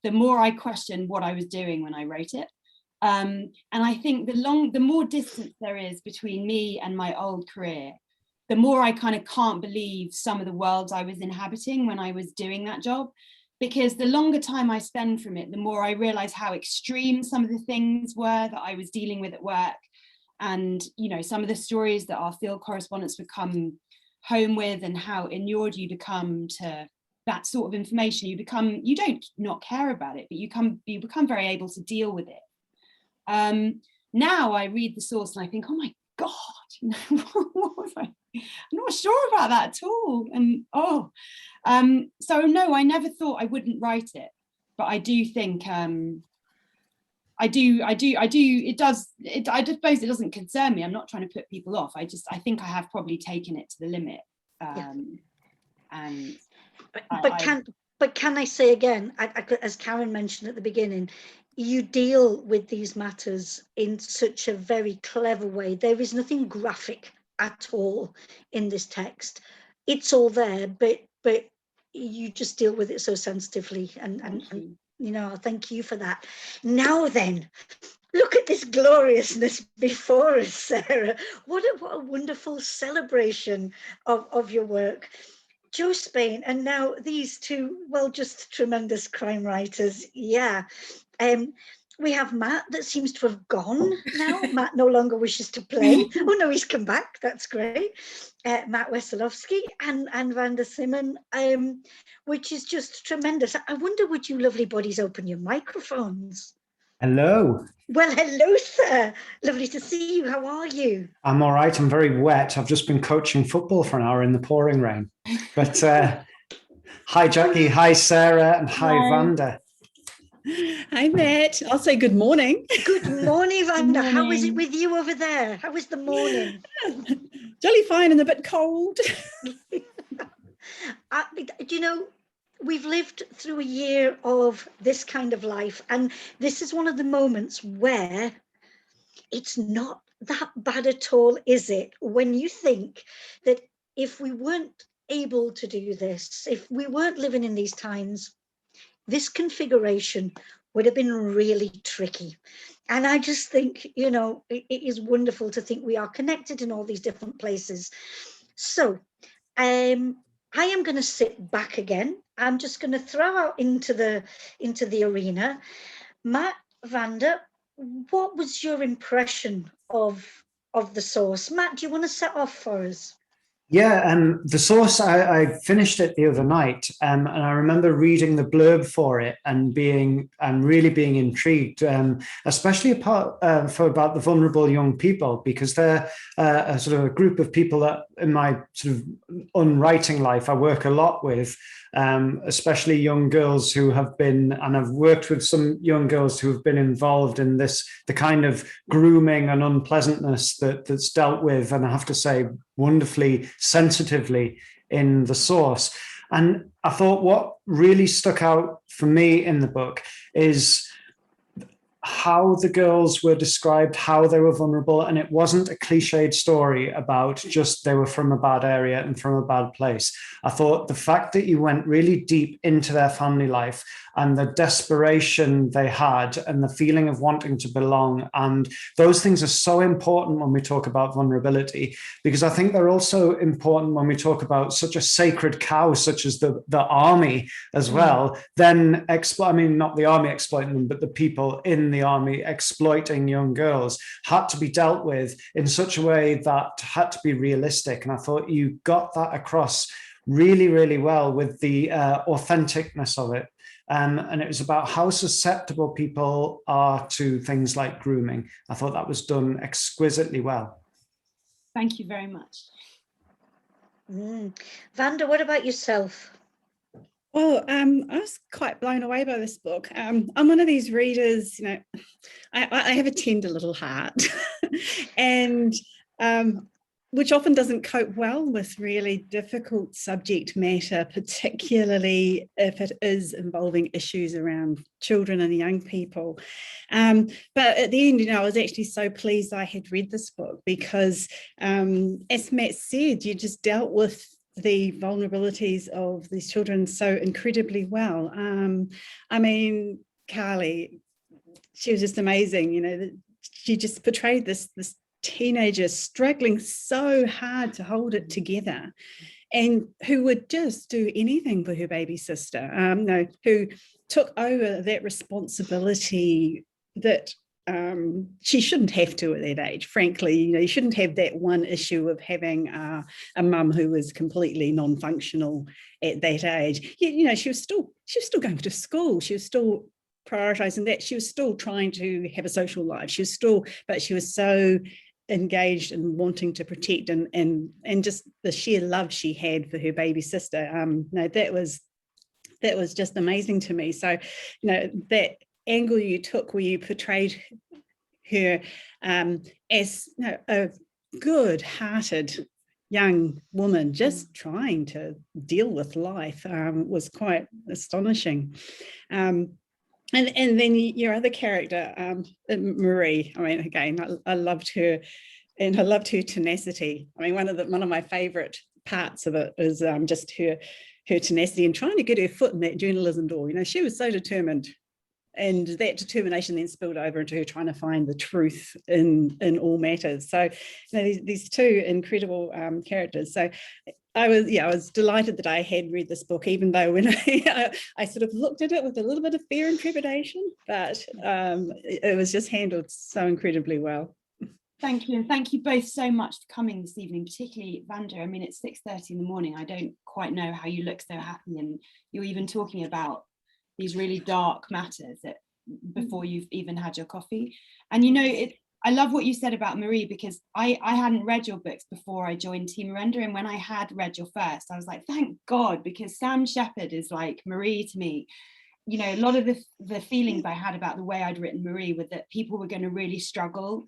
the more I question what I was doing when I wrote it. And I think the more distance there is between me and my old career, the more I kind of can't believe some of the worlds I was inhabiting when I was doing that job. Because the longer time I spend from it, the more I realize how extreme some of the things were that I was dealing with at work. And, you know, some of the stories that our field correspondents would come home with, and how inured you become to that sort of information. You don't not care about it, but you become very able to deal with it. Now I read the source and I think, oh my God, you know, what was I'm not sure about that at all. And so no, I never thought I wouldn't write it, but I do think I suppose it doesn't concern me. I'm not trying to put people off. I think I have probably taken it to the limit. But can I say again, as Karen mentioned at the beginning, you deal with these matters in such a very clever way. There is nothing graphic at all in this text. It's all there, but you just deal with it so sensitively, and you know, thank you for that. Now then, look at this gloriousness before us, Sarah. What a wonderful celebration of your work. Joe Spain, and now these two, well, just tremendous crime writers. Yeah. We have Matt that seems to have gone now. Matt no longer wishes to play. Oh no, he's come back. That's great. Matt Wesolowski and Vanda Simon, which is just tremendous. I wonder, would you lovely bodies open your microphones? Hello. Well, hello, sir. Lovely to see you. How are you? I'm all right. I'm very wet. I've just been coaching football for an hour in the pouring rain. But hi, Jackie. Hi, Sarah. And hi, Vanda. Hi, Matt. I'll say good morning. Good morning, Vanda. Morning. How is it with you over there? How is the morning? Jolly fine and a bit cold. Do you know, we've lived through a year of this kind of life, and this is one of the moments where it's not that bad at all, is it? When you think that if we weren't able to do this, if we weren't living in these times, this configuration would have been really tricky. And I just think, you know, it is wonderful to think we are connected in all these different places. So I am going to sit back again. I'm just going to throw out into the arena. Matt, Vanda, what was your impression of the source? Matt, do you want to set off for us? Yeah, the source, I finished it the other night, and I remember reading the blurb for it and really being intrigued, especially about the vulnerable young people, because they're a sort of a group of people that in my sort of unwriting life I work a lot with, especially young girls who have been, and I've worked with some young girls who have been involved in the kind of grooming and unpleasantness that's dealt with, and I have to say, wonderfully sensitively in the source. And I thought what really stuck out for me in the book is how the girls were described, how they were vulnerable, and it wasn't a cliched story about just they were from a bad area and from a bad place. I thought the fact that you went really deep into their family life and the desperation they had and the feeling of wanting to belong, and those things are so important when we talk about vulnerability, because I think they're also important when we talk about such a sacred cow such as the army as well. Then not the army exploiting them, but the people in the army exploiting young girls had to be dealt with in such a way that had to be realistic. And I thought you got that across really, really well with the authenticness of it. And it was about how susceptible people are to things like grooming. I thought that was done exquisitely well. Thank you very much. Vanda, what about yourself? Well, I was quite blown away by this book. I'm one of these readers, I have a tender little heart, and which often doesn't cope well with really difficult subject matter, particularly if it is involving issues around children and young people. But at the end, I was actually so pleased I had read this book because, as Matt said, you just dealt with the vulnerabilities of these children so incredibly well. Carly, she was just amazing. She just portrayed this teenager struggling so hard to hold it together, and who would just do anything for her baby sister, who took over that responsibility that she shouldn't have to at that age. Frankly, you shouldn't have that one issue of having a mum who was completely non-functional at that age. She was still going to school. She was still prioritizing that. She was still trying to have a social life. But she was so engaged in wanting to protect and just the sheer love she had for her baby sister. That was just amazing to me. So, that angle you took where you portrayed her as a good-hearted young woman just trying to deal with life was quite astonishing. And then your other character, Marie. Again, I loved her, and I loved her tenacity. One of my favourite parts of it is just her tenacity and trying to get her foot in that journalism door. She was so determined, and that determination then spilled over into her trying to find the truth in all matters. So, these two incredible characters. So, I was delighted that I had read this book, even though when I sort of looked at it with a little bit of fear and trepidation, but it was just handled so incredibly well. Thank you, and thank you both so much for coming this evening, particularly Vanda. It's 6:30 in the morning. I don't quite know how you look so happy, and you're even talking about these really dark matters before you've even had your coffee. And I love what you said about Marie, because I hadn't read your books before I joined Team Orenda, and when I had read your first, I was like, thank God, because Sam Shepard is like Marie to me. A lot of the feelings I had about the way I'd written Marie were that people were going to really struggle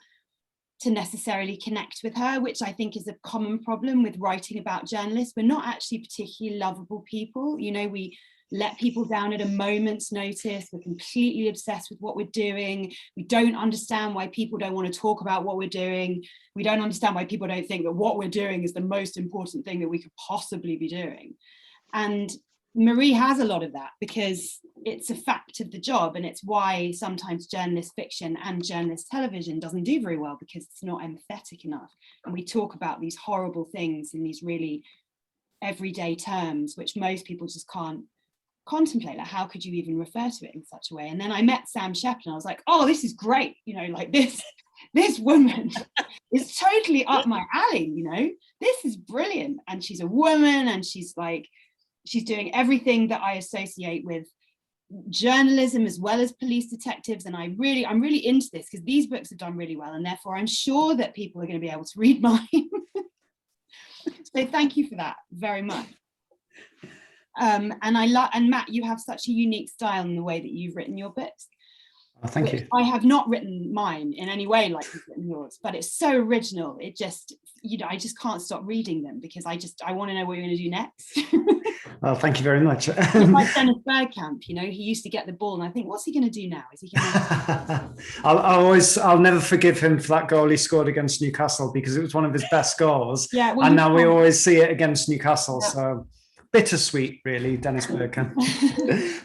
to necessarily connect with her, which I think is a common problem with writing about journalists. We're not actually particularly lovable people. We let people down at a moment's notice. We're completely obsessed with what we're doing. We don't understand why people don't want to talk about what we're doing. We don't understand why people don't think that what we're doing is the most important thing that we could possibly be doing. And Marie has a lot of that, because it's a fact of the job, and it's why sometimes journalist fiction and journalist television doesn't do very well, because it's not empathetic enough. And we talk about these horrible things in these really everyday terms, which most people just can't contemplate. Like, how could you even refer to it in such a way? And then I met Sam Shepard, and I was like, oh, this is great. This woman is totally up my alley. This is brilliant. And she's a woman, and she's doing everything that I associate with journalism as well as police detectives. And I'm really into this, because these books have done really well, and therefore I'm sure that people are going to be able to read mine. So thank you for that very much. And Matt, you have such a unique style in the way that you've written your books. Oh, thank you. I have not written mine in any way like you've written yours, but it's so original. It just, I just can't stop reading them because I want to know what you're going to do next. Well, thank you very much. It's like Dennis Bergkamp, he used to get the ball and I think, what's he going to do now? Is he going to... I'll never forgive him for that goal he scored against Newcastle because it was one of his best goals. Yeah, well, and now we always see it against Newcastle. Yeah. So bittersweet, really, Dennis Bergkamp.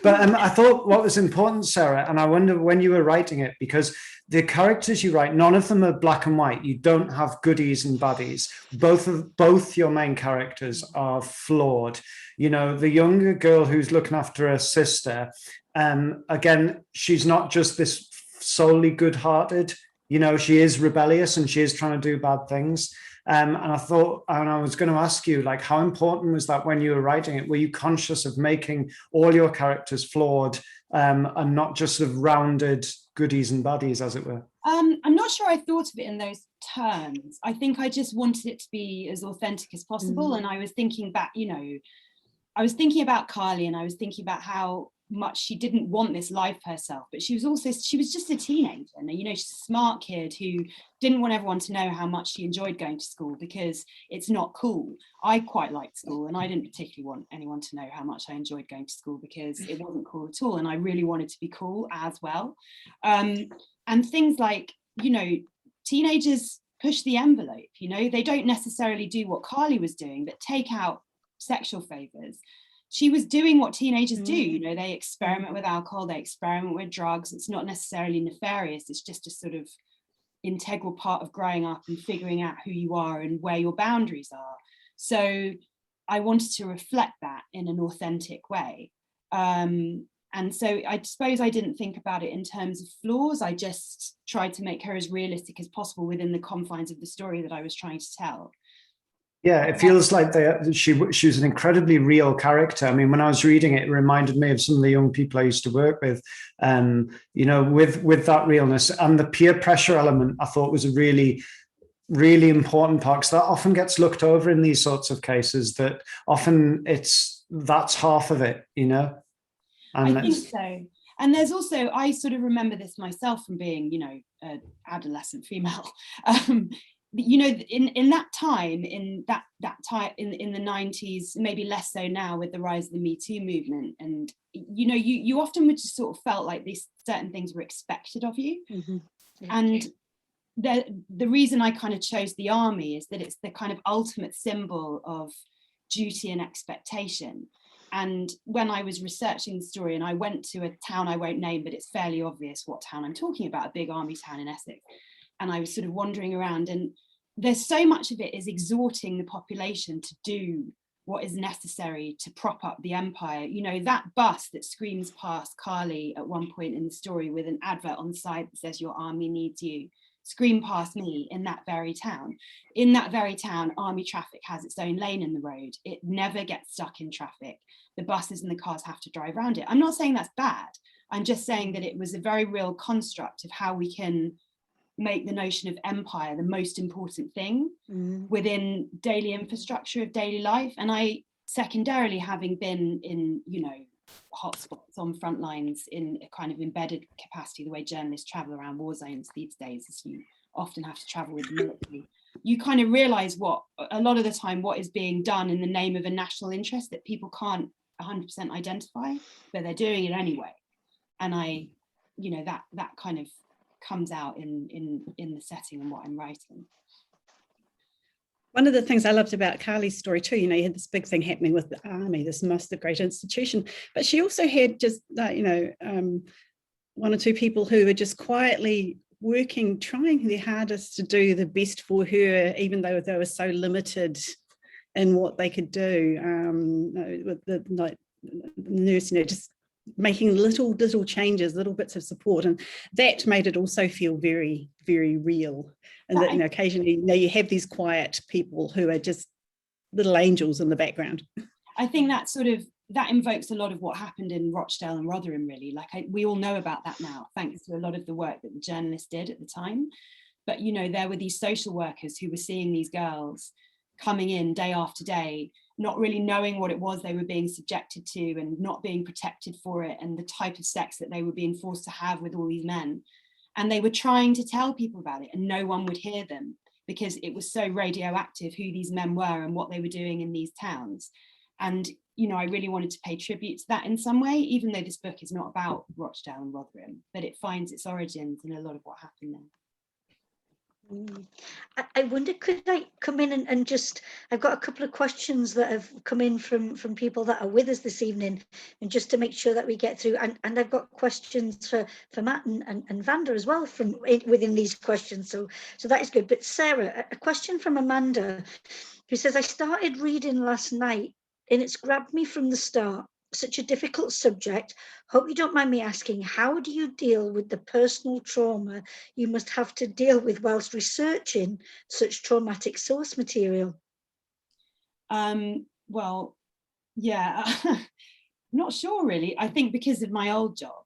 But I thought what was important, Sarah, and I wonder when you were writing it, because the characters you write, none of them are black and white. You don't have goodies and baddies. Both your main characters are flawed. The younger girl who's looking after her sister, again, she's not just this solely good-hearted. She is rebellious and she is trying to do bad things. And I thought, and I was going to ask you, like, how important was that when you were writing it? Were you conscious of making all your characters flawed and not just sort of rounded goodies and baddies, as it were? I'm not sure I thought of it in those terms. I think I just wanted it to be as authentic as possible. And I was thinking back, I was thinking about Carly and I was thinking about how much she didn't want this life herself, but she was just a teenager, and she's a smart kid who didn't want everyone to know how much she enjoyed going to school because it's not cool. I quite liked school and I didn't particularly want anyone to know how much I enjoyed going to school because it wasn't cool at all, and I really wanted to be cool as well. And things like, teenagers push the envelope, they don't necessarily do what Carly was doing, but take out sexual favors. She was doing what teenagers do, they experiment with alcohol, they experiment with drugs. It's not necessarily nefarious, it's just a sort of integral part of growing up and figuring out who you are and where your boundaries are. So I wanted to reflect that in an authentic way. And so I suppose I didn't think about it in terms of flaws. I just tried to make her as realistic as possible within the confines of the story that I was trying to tell. Yeah, it feels like she was an incredibly real character. I mean, when I was reading it, it reminded me of some of the young people I used to work with, with that realness. And the peer pressure element, I thought, was a really, really important part, because that often gets looked over in these sorts of cases, that often that's half of it, And I think so. And there's also, I sort of remember this myself from being, an adolescent female. In that time, in the 90s, maybe less so now with the rise of the Me Too movement, and you often would just sort of felt like these certain things were expected of you. And the reason I kind of chose the army is that it's the kind of ultimate symbol of duty and expectation. And when I was researching the story, and I went to a town I won't name, but it's fairly obvious what town I'm talking about, a big army town in Essex. And I was sort of wandering around, and there's so much of it is exhorting the population to do what is necessary to prop up the empire. That bus that screams past Carly at one point in the story with an advert on the side that says "Your army needs you," scream past me in that very town. In that very town, army traffic has its own lane in the road. It never gets stuck in traffic. The buses and the cars have to drive around it. I'm not saying that's bad. I'm just saying that it was a very real construct of how we can make the notion of empire the most important thing within daily infrastructure of daily life. And I, secondarily, having been in, hotspots on front lines in a kind of embedded capacity, the way journalists travel around war zones these days, as you often have to travel with the military, you kind of realize a lot of the time what is being done in the name of a national interest that people can't 100% identify, but they're doing it anyway. And that kind of comes out in the setting and what I'm writing. One of the things I loved about Carly's story too, you had this big thing happening with the army, this massive great institution, but she also had just one or two people who were just quietly working, trying their hardest to do the best for her, even though they were so limited in what they could do. With the nurse, just making little changes, little bits of support, and that made it also feel very, very real. And that occasionally you have these quiet people who are just little angels in the background. I think that invokes a lot of what happened in Rochdale and Rotherham, really. We all know about that now, thanks to a lot of the work that the journalists did at the time. But there were these social workers who were seeing these girls coming in day after day, not really knowing what it was they were being subjected to and not being protected for it, and the type of sex that they were being forced to have with all these men. And they were trying to tell people about it and no one would hear them because it was so radioactive who these men were and what they were doing in these towns. And, you know, I really wanted to pay tribute to that in some way, even though this book is not about Rochdale and Rotherham, but it finds its origins in a lot of what happened there. I wonder, could I come in and just, I've got a couple of questions that have come in from people that are with us this evening, and just to make sure that we get through, and I've got questions for Matt and Vanda as well from within these questions, so that is good. But Sarah, a question from Amanda, who says, I started reading last night and it's grabbed me from the start. Such a difficult subject. Hope you don't mind me asking, how do you deal with the personal trauma you must have to deal with whilst researching such traumatic source material? Well, yeah, not sure really. I think because of my old job,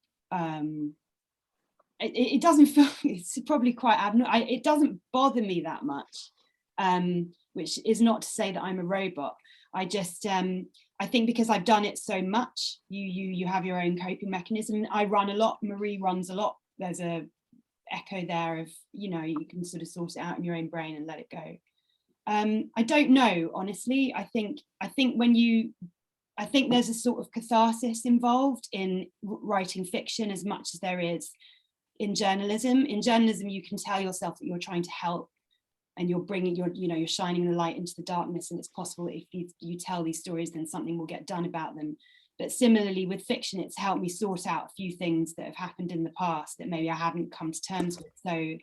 it doesn't feel, it's probably quite abnormal. It doesn't bother me that much, which is not to say that I'm a robot. I just, I think because I've done it so much, you have your own coping mechanism. I run a lot, Marie runs a lot. There's a echo there of, you know, you can sort of sort it out in your own brain and let it go. I don't know, honestly. I think there's a sort of catharsis involved in writing fiction as much as there is in journalism. In journalism, you can tell yourself that you're trying to help, and you're bringing you're shining the light into the darkness, and it's possible that if you tell these stories, then something will get done about them. But similarly with fiction, it's helped me sort out a few things that have happened in the past that maybe I haven't come to terms with. So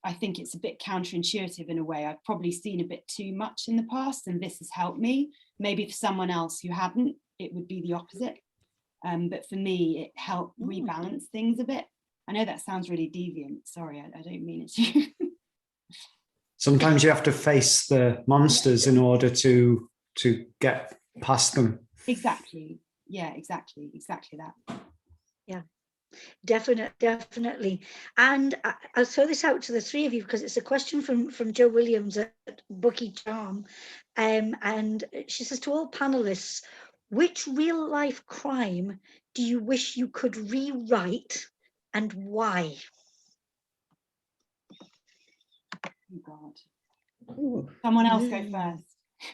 I think it's a bit counterintuitive in a way. I've probably seen a bit too much in the past, and this has helped me. Maybe for someone else who hadn't, it would be the opposite. But for me, it helped rebalance things a bit. I know that sounds really deviant. Sorry, I don't mean it to. Sometimes you have to face the monsters in order to get past them. Exactly. Yeah, exactly that. Yeah, definitely. And I'll throw this out to the three of you because it's a question from Joe Williams at Bookie Charm. And she says, to all panelists, which real life crime do you wish you could rewrite and why? Oh God. Ooh. Someone else go first.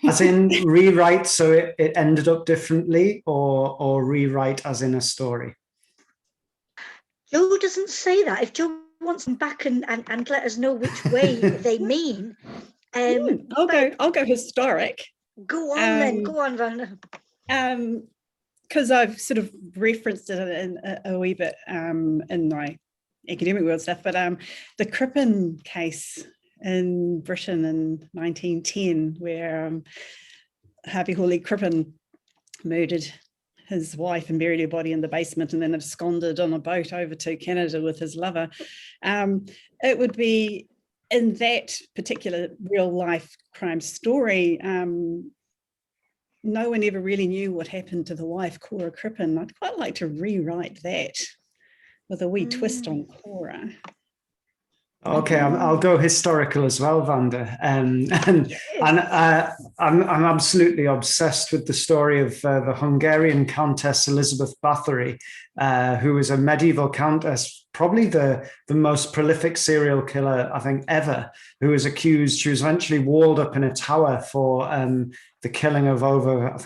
As in rewrite so it ended up differently, or rewrite as in a story? Joe doesn't say that. If Joe wants them back and let us know which way they mean. I'll go historic. Go on then. Go on, Vanda. Because I've sort of referenced it in a wee bit in my academic world stuff, but the Crippen case in Britain in 1910, where Harvey Hawley Crippen murdered his wife and buried her body in the basement and then absconded on a boat over to Canada with his lover. It would be, in that particular real life crime story, no one ever really knew what happened to the wife, Cora Crippen. I'd quite like to rewrite that with a wee twist on Cora. Okay, I'll go historical as well, Vanda. I'm absolutely obsessed with the story of the Hungarian Countess Elizabeth Bathory, who was a medieval countess, probably the most prolific serial killer, I think, ever, who was accused. She was eventually walled up in a tower for the killing of over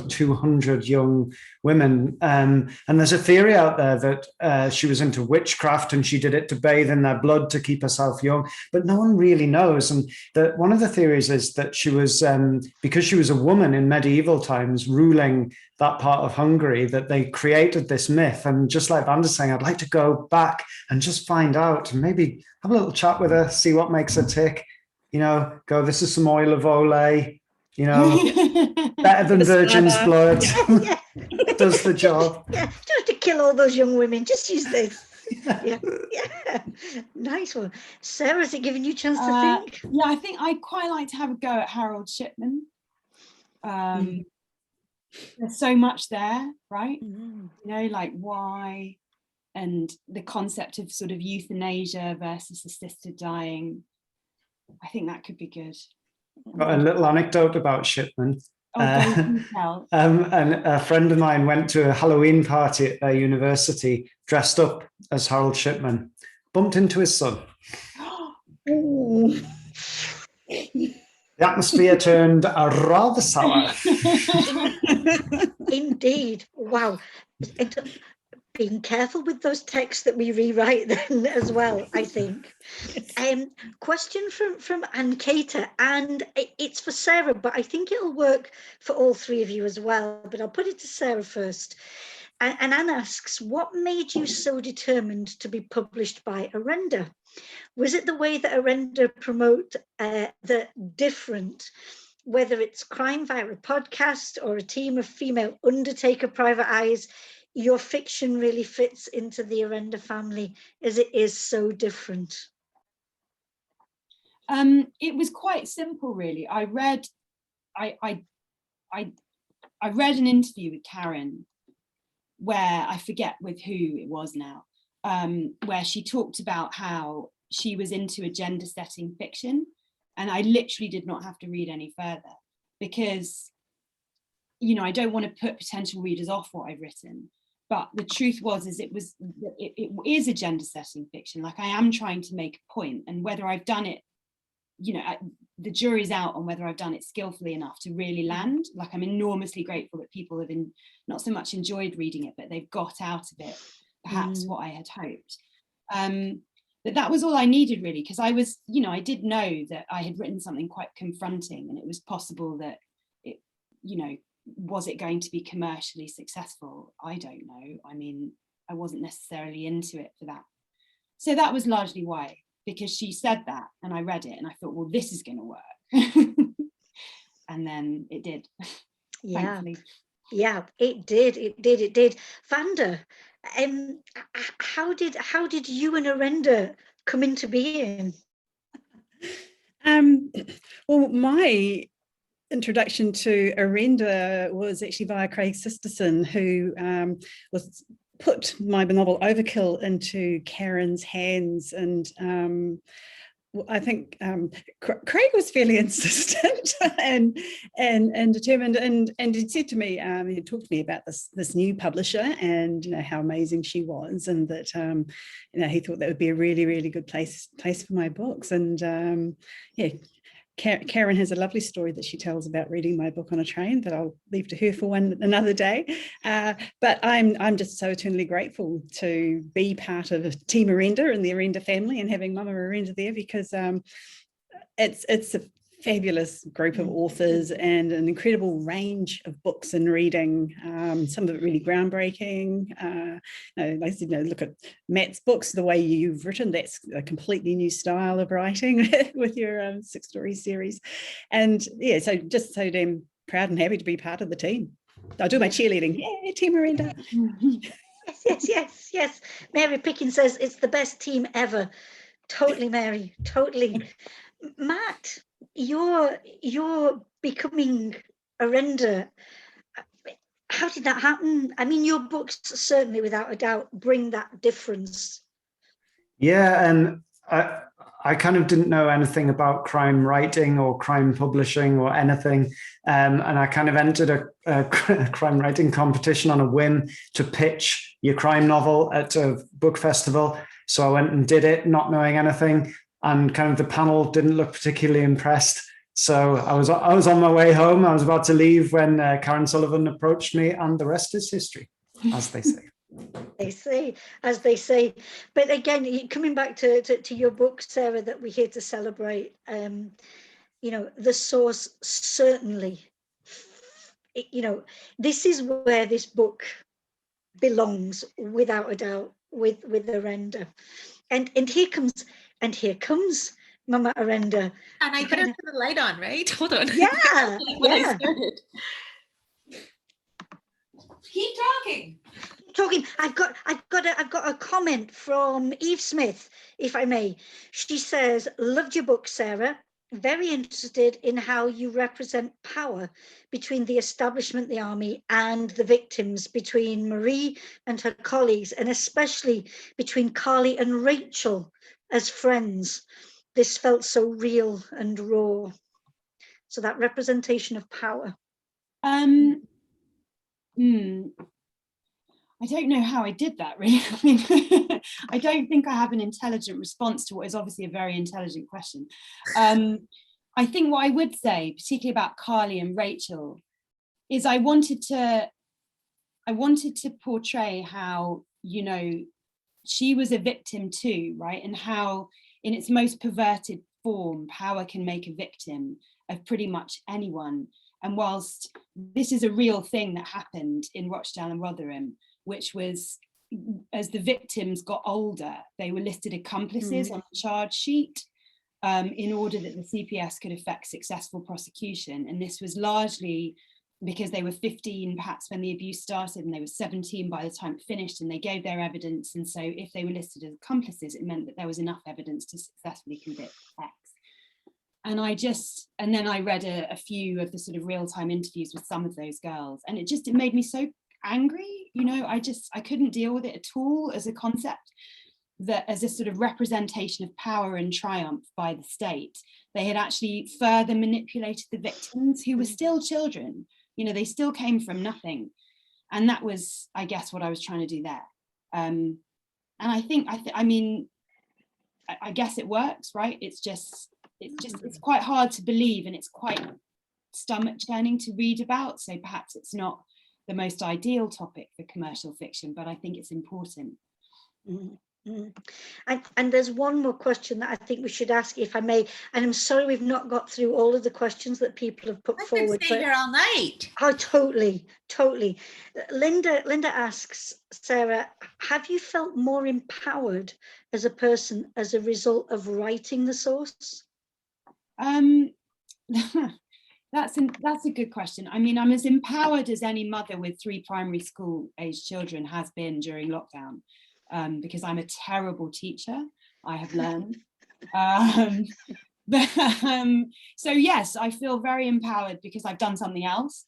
200 young women. And there's a theory out there that she was into witchcraft and she did it to bathe in their blood to keep herself young, but no one really knows. And that one of the theories is that she was, because she was a woman in medieval times ruling that part of Hungary, that they created this myth. And just like Vanda's saying, I'd like to go back and just find out and maybe have a little chat with her, see what makes her tick, go, this is some oil of Olay, better than virgin's blood. Yeah. Does the job. Yeah, just to kill all those young women, just use this. Yeah. Nice one. Sarah, has it given you a chance to think? Yeah, I think I'd quite like to have a go at Harold Shipman. There's so much there, right? Like why, and the concept of sort of euthanasia versus assisted dying. I think that could be good. Got a little anecdote about Shipman. Oh, go do tell. And a friend of mine went to a Halloween party at their university dressed up as Harold Shipman, bumped into his son. Ooh. The atmosphere turned rather sour. Indeed. Wow. And being careful with those texts that we rewrite then as well, I think. Question from Ann Cater, and it's for Sarah, but I think it'll work for all three of you as well, but I'll put it to Sarah first. And Anne asks, what made you so determined to be published by Orenda? Was it the way that Orenda promote the different, whether it's crime via a podcast or a team of female undertaker private eyes, your fiction really fits into the Orenda family as it is so different? It was quite simple, really. I read an interview with Karen where I forget with who it was now, where she talked about how she was into a gender setting fiction, and I literally did not have to read any further because, you know, I don't want to put potential readers off what I've written, but the truth was it is a gender setting fiction. Like, I am trying to make a point, and whether I've done it, you know, the jury's out on whether I've done it skillfully enough to really land. Like, I'm enormously grateful that people have not so much enjoyed reading it, but they've got out of it perhaps what I had hoped. But that was all I needed, really, because I was, you know, I did know that I had written something quite confronting, and it was possible that it, you know, was it going to be commercially successful? I don't know. I mean, I wasn't necessarily into it for that. So that was largely why, because she said that and I read it and I thought, well, this is going to work. And then it did. Yeah. Thankfully. Yeah, it did. Vanda, how did you and Orenda come into being? Well, my introduction to Orenda was actually via Craig Sisterson, who was put my novel Overkill into Karen's hands, and I think Craig was fairly insistent and determined, and he said to me, he talked to me about this new publisher, and you know how amazing she was, and that you know, he thought that would be a really, really good place for my books. And yeah, Karen has a lovely story that she tells about reading my book on a train that I'll leave to her for another day. But I'm just so eternally grateful to be part of Team Orenda and the Orenda family, and having Mama Orenda there, because it's a fabulous group of authors and an incredible range of books and reading. Some of it really groundbreaking. Like I said, you know, look at Matt's books, the way you've written, that's a completely new style of writing with your 6-story series. And yeah, so just so damn proud and happy to be part of the team. I'll do my cheerleading. Yeah, Team Orenda. Yes. Mary Pickens says it's the best team ever. Totally, Mary, totally. Matt, you're becoming Orenda. How did that happen? I mean, your books certainly, without a doubt, bring that difference. Yeah, and I kind of didn't know anything about crime writing or crime publishing or anything, and I kind of entered a crime writing competition on a whim to pitch your crime novel at a book festival. So I went and did it, not knowing anything. And kind of the panel didn't look particularly impressed. So I was on my way home. I was about to leave when Karen Sullivan approached me, and the rest is history, as they say. As they say. But again, coming back to your book, Sarah, that we're here to celebrate, you know, the source certainly, you know, this is where this book belongs, without a doubt, with Orenda. And here comes Mama Orenda. And I better turn the light on, right? Hold on. Yeah. I started. Keep talking. I've got a comment from Eve Smith, if I may. She says, loved your book, Sarah. Very interested in how you represent power between the establishment, the army, and the victims, between Marie and her colleagues, and especially between Carly and Rachel as friends. This felt so real and raw. So that representation of power. I don't know how I did that, really. I mean, I don't think I have an intelligent response to what is obviously a very intelligent question. I think what I would say, particularly about Carly and Rachel, is I wanted to portray how, you know, she was a victim too, right? And how in its most perverted form, power can make a victim of pretty much anyone. And whilst this is a real thing that happened in Rochdale and Rotherham, which was, as the victims got older, they were listed accomplices on the charge sheet in order that the CPS could effect successful prosecution. And this was largely because they were 15 perhaps when the abuse started, and they were 17 by the time it finished, and they gave their evidence. And so if they were listed as accomplices, it meant that there was enough evidence to successfully convict X. And then I read a few of the sort of real-time interviews with some of those girls, and it made me so angry, you know. I couldn't deal with it at all as a concept, that as a sort of representation of power and triumph by the state, they had actually further manipulated the victims, who were still children. You know, they still came from nothing. And that was, I guess, what I was trying to do there. And I guess it works, right? It's quite hard to believe, and it's quite stomach churning to read about. So perhaps it's not the most ideal topic for commercial fiction, but I think it's important. And there's one more question that I think we should ask, if I may. And I'm sorry we've not got through all of the questions that people have put forward. I could stay here all night. Oh, totally. Linda asks, Sarah, have you felt more empowered as a person as a result of writing the source? That's a good question. I mean, I'm as empowered as any mother with 3 primary school age children has been during lockdown, because I'm a terrible teacher, I have learned. So yes, I feel very empowered because I've done something else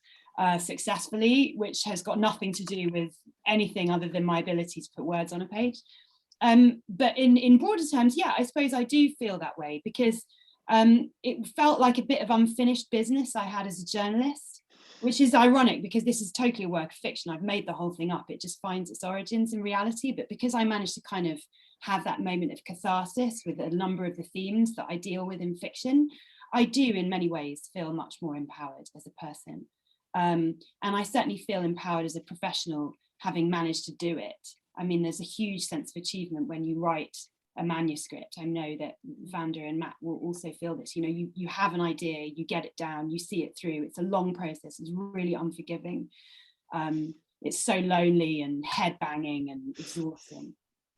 successfully, which has got nothing to do with anything other than my ability to put words on a page. But in broader terms, yeah, I suppose I do feel that way, because it felt like a bit of unfinished business I had as a journalist, which is ironic because this is totally a work of fiction. I've made the whole thing up. It just finds its origins in reality. But because I managed to kind of have that moment of catharsis with a number of the themes that I deal with in fiction, I do in many ways feel much more empowered as a person. And I certainly feel empowered as a professional, having managed to do it. I mean, there's a huge sense of achievement when you write a manuscript. I know that Vanda and Matt will also feel this. You know, you have an idea, you get it down, you see it through. It's a long process. It's really unforgiving. It's so lonely and head banging and exhausting.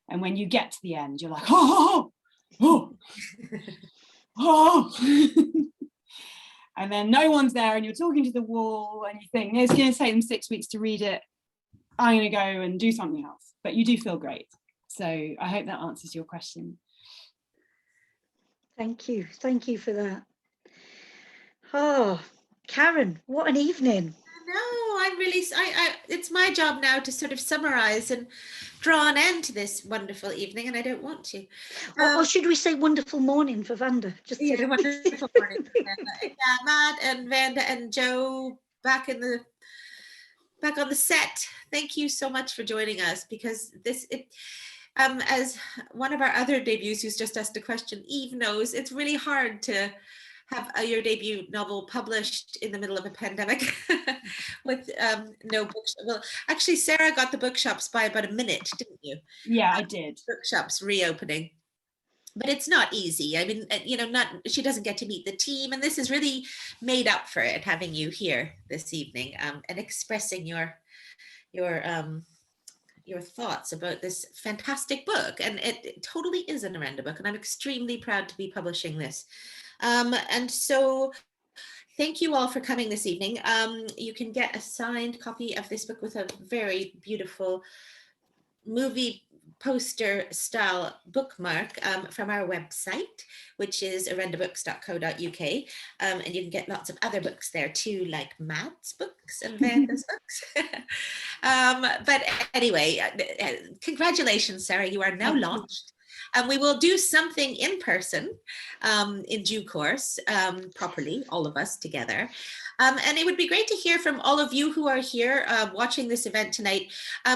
And when you get to the end, you're like, oh. And then no one's there, and you're talking to the wall, and you think it's going to take them 6 weeks to read it. I'm going to go and do something else. But you do feel great. So I hope that answers your question. Thank you for that. Oh, Karen, what an evening. No, I'm really, it's my job now to sort of summarize and draw an end to this wonderful evening, and I don't want to. Or should we say wonderful morning for Vanda? Just yeah, wonderful morning for Vanda. Yeah, Matt and Vanda and Joe back on the set. Thank you so much for joining us, because as one of our other debuts who's just asked a question, Eve knows, it's really hard to have your debut novel published in the middle of a pandemic with no books. Well, actually, Sarah got the bookshops by about a minute, didn't you? Yeah, I did. Bookshops reopening. But it's not easy. I mean, you know, she doesn't get to meet the team, and this is really made up for it, having you here this evening and expressing your thoughts about this fantastic book. And it totally is an Orenda book, and I'm extremely proud to be publishing this. And so thank you all for coming this evening. You can get a signed copy of this book with a very beautiful movie poster style bookmark from our website, which is orendabooks.co.uk, and you can get lots of other books there too, like Matt's books and Vanda's books. But anyway, congratulations, Sarah, you are now launched. And we will do something in person in due course, properly, all of us together. And it would be great to hear from all of you who are here watching this event tonight.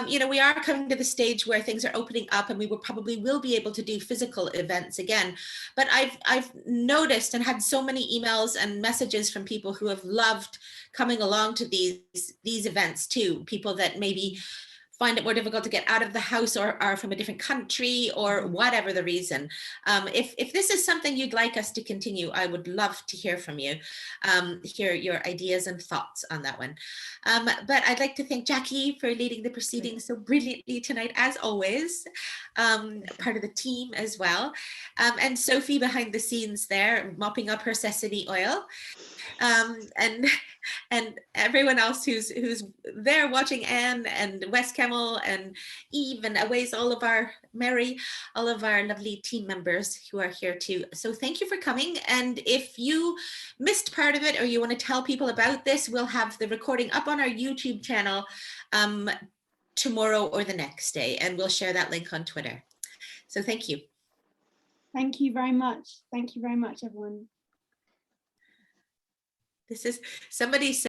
You know, we are coming to the stage where things are opening up, and we will be able to do physical events again. But I've noticed and had so many emails and messages from people who have loved coming along to these events too. People that maybe find it more difficult to get out of the house, or are from a different country, or whatever the reason. If this is something you'd like us to continue, I would love to hear from you, hear your ideas and thoughts on that one. But I'd like to thank Jackie for leading the proceedings so brilliantly tonight, as always, part of the team as well. And Sophie behind the scenes there, mopping up her sesame oil. And everyone else who's there watching, Anne and Wes Kemmel and Eve and Aways, all of our lovely team members who are here too. So thank you for coming. And if you missed part of it, or you want to tell people about this, we'll have the recording up on our YouTube channel tomorrow or the next day, and we'll share that link on Twitter. So thank you. Thank you very much. Thank you very much, everyone. This is somebody said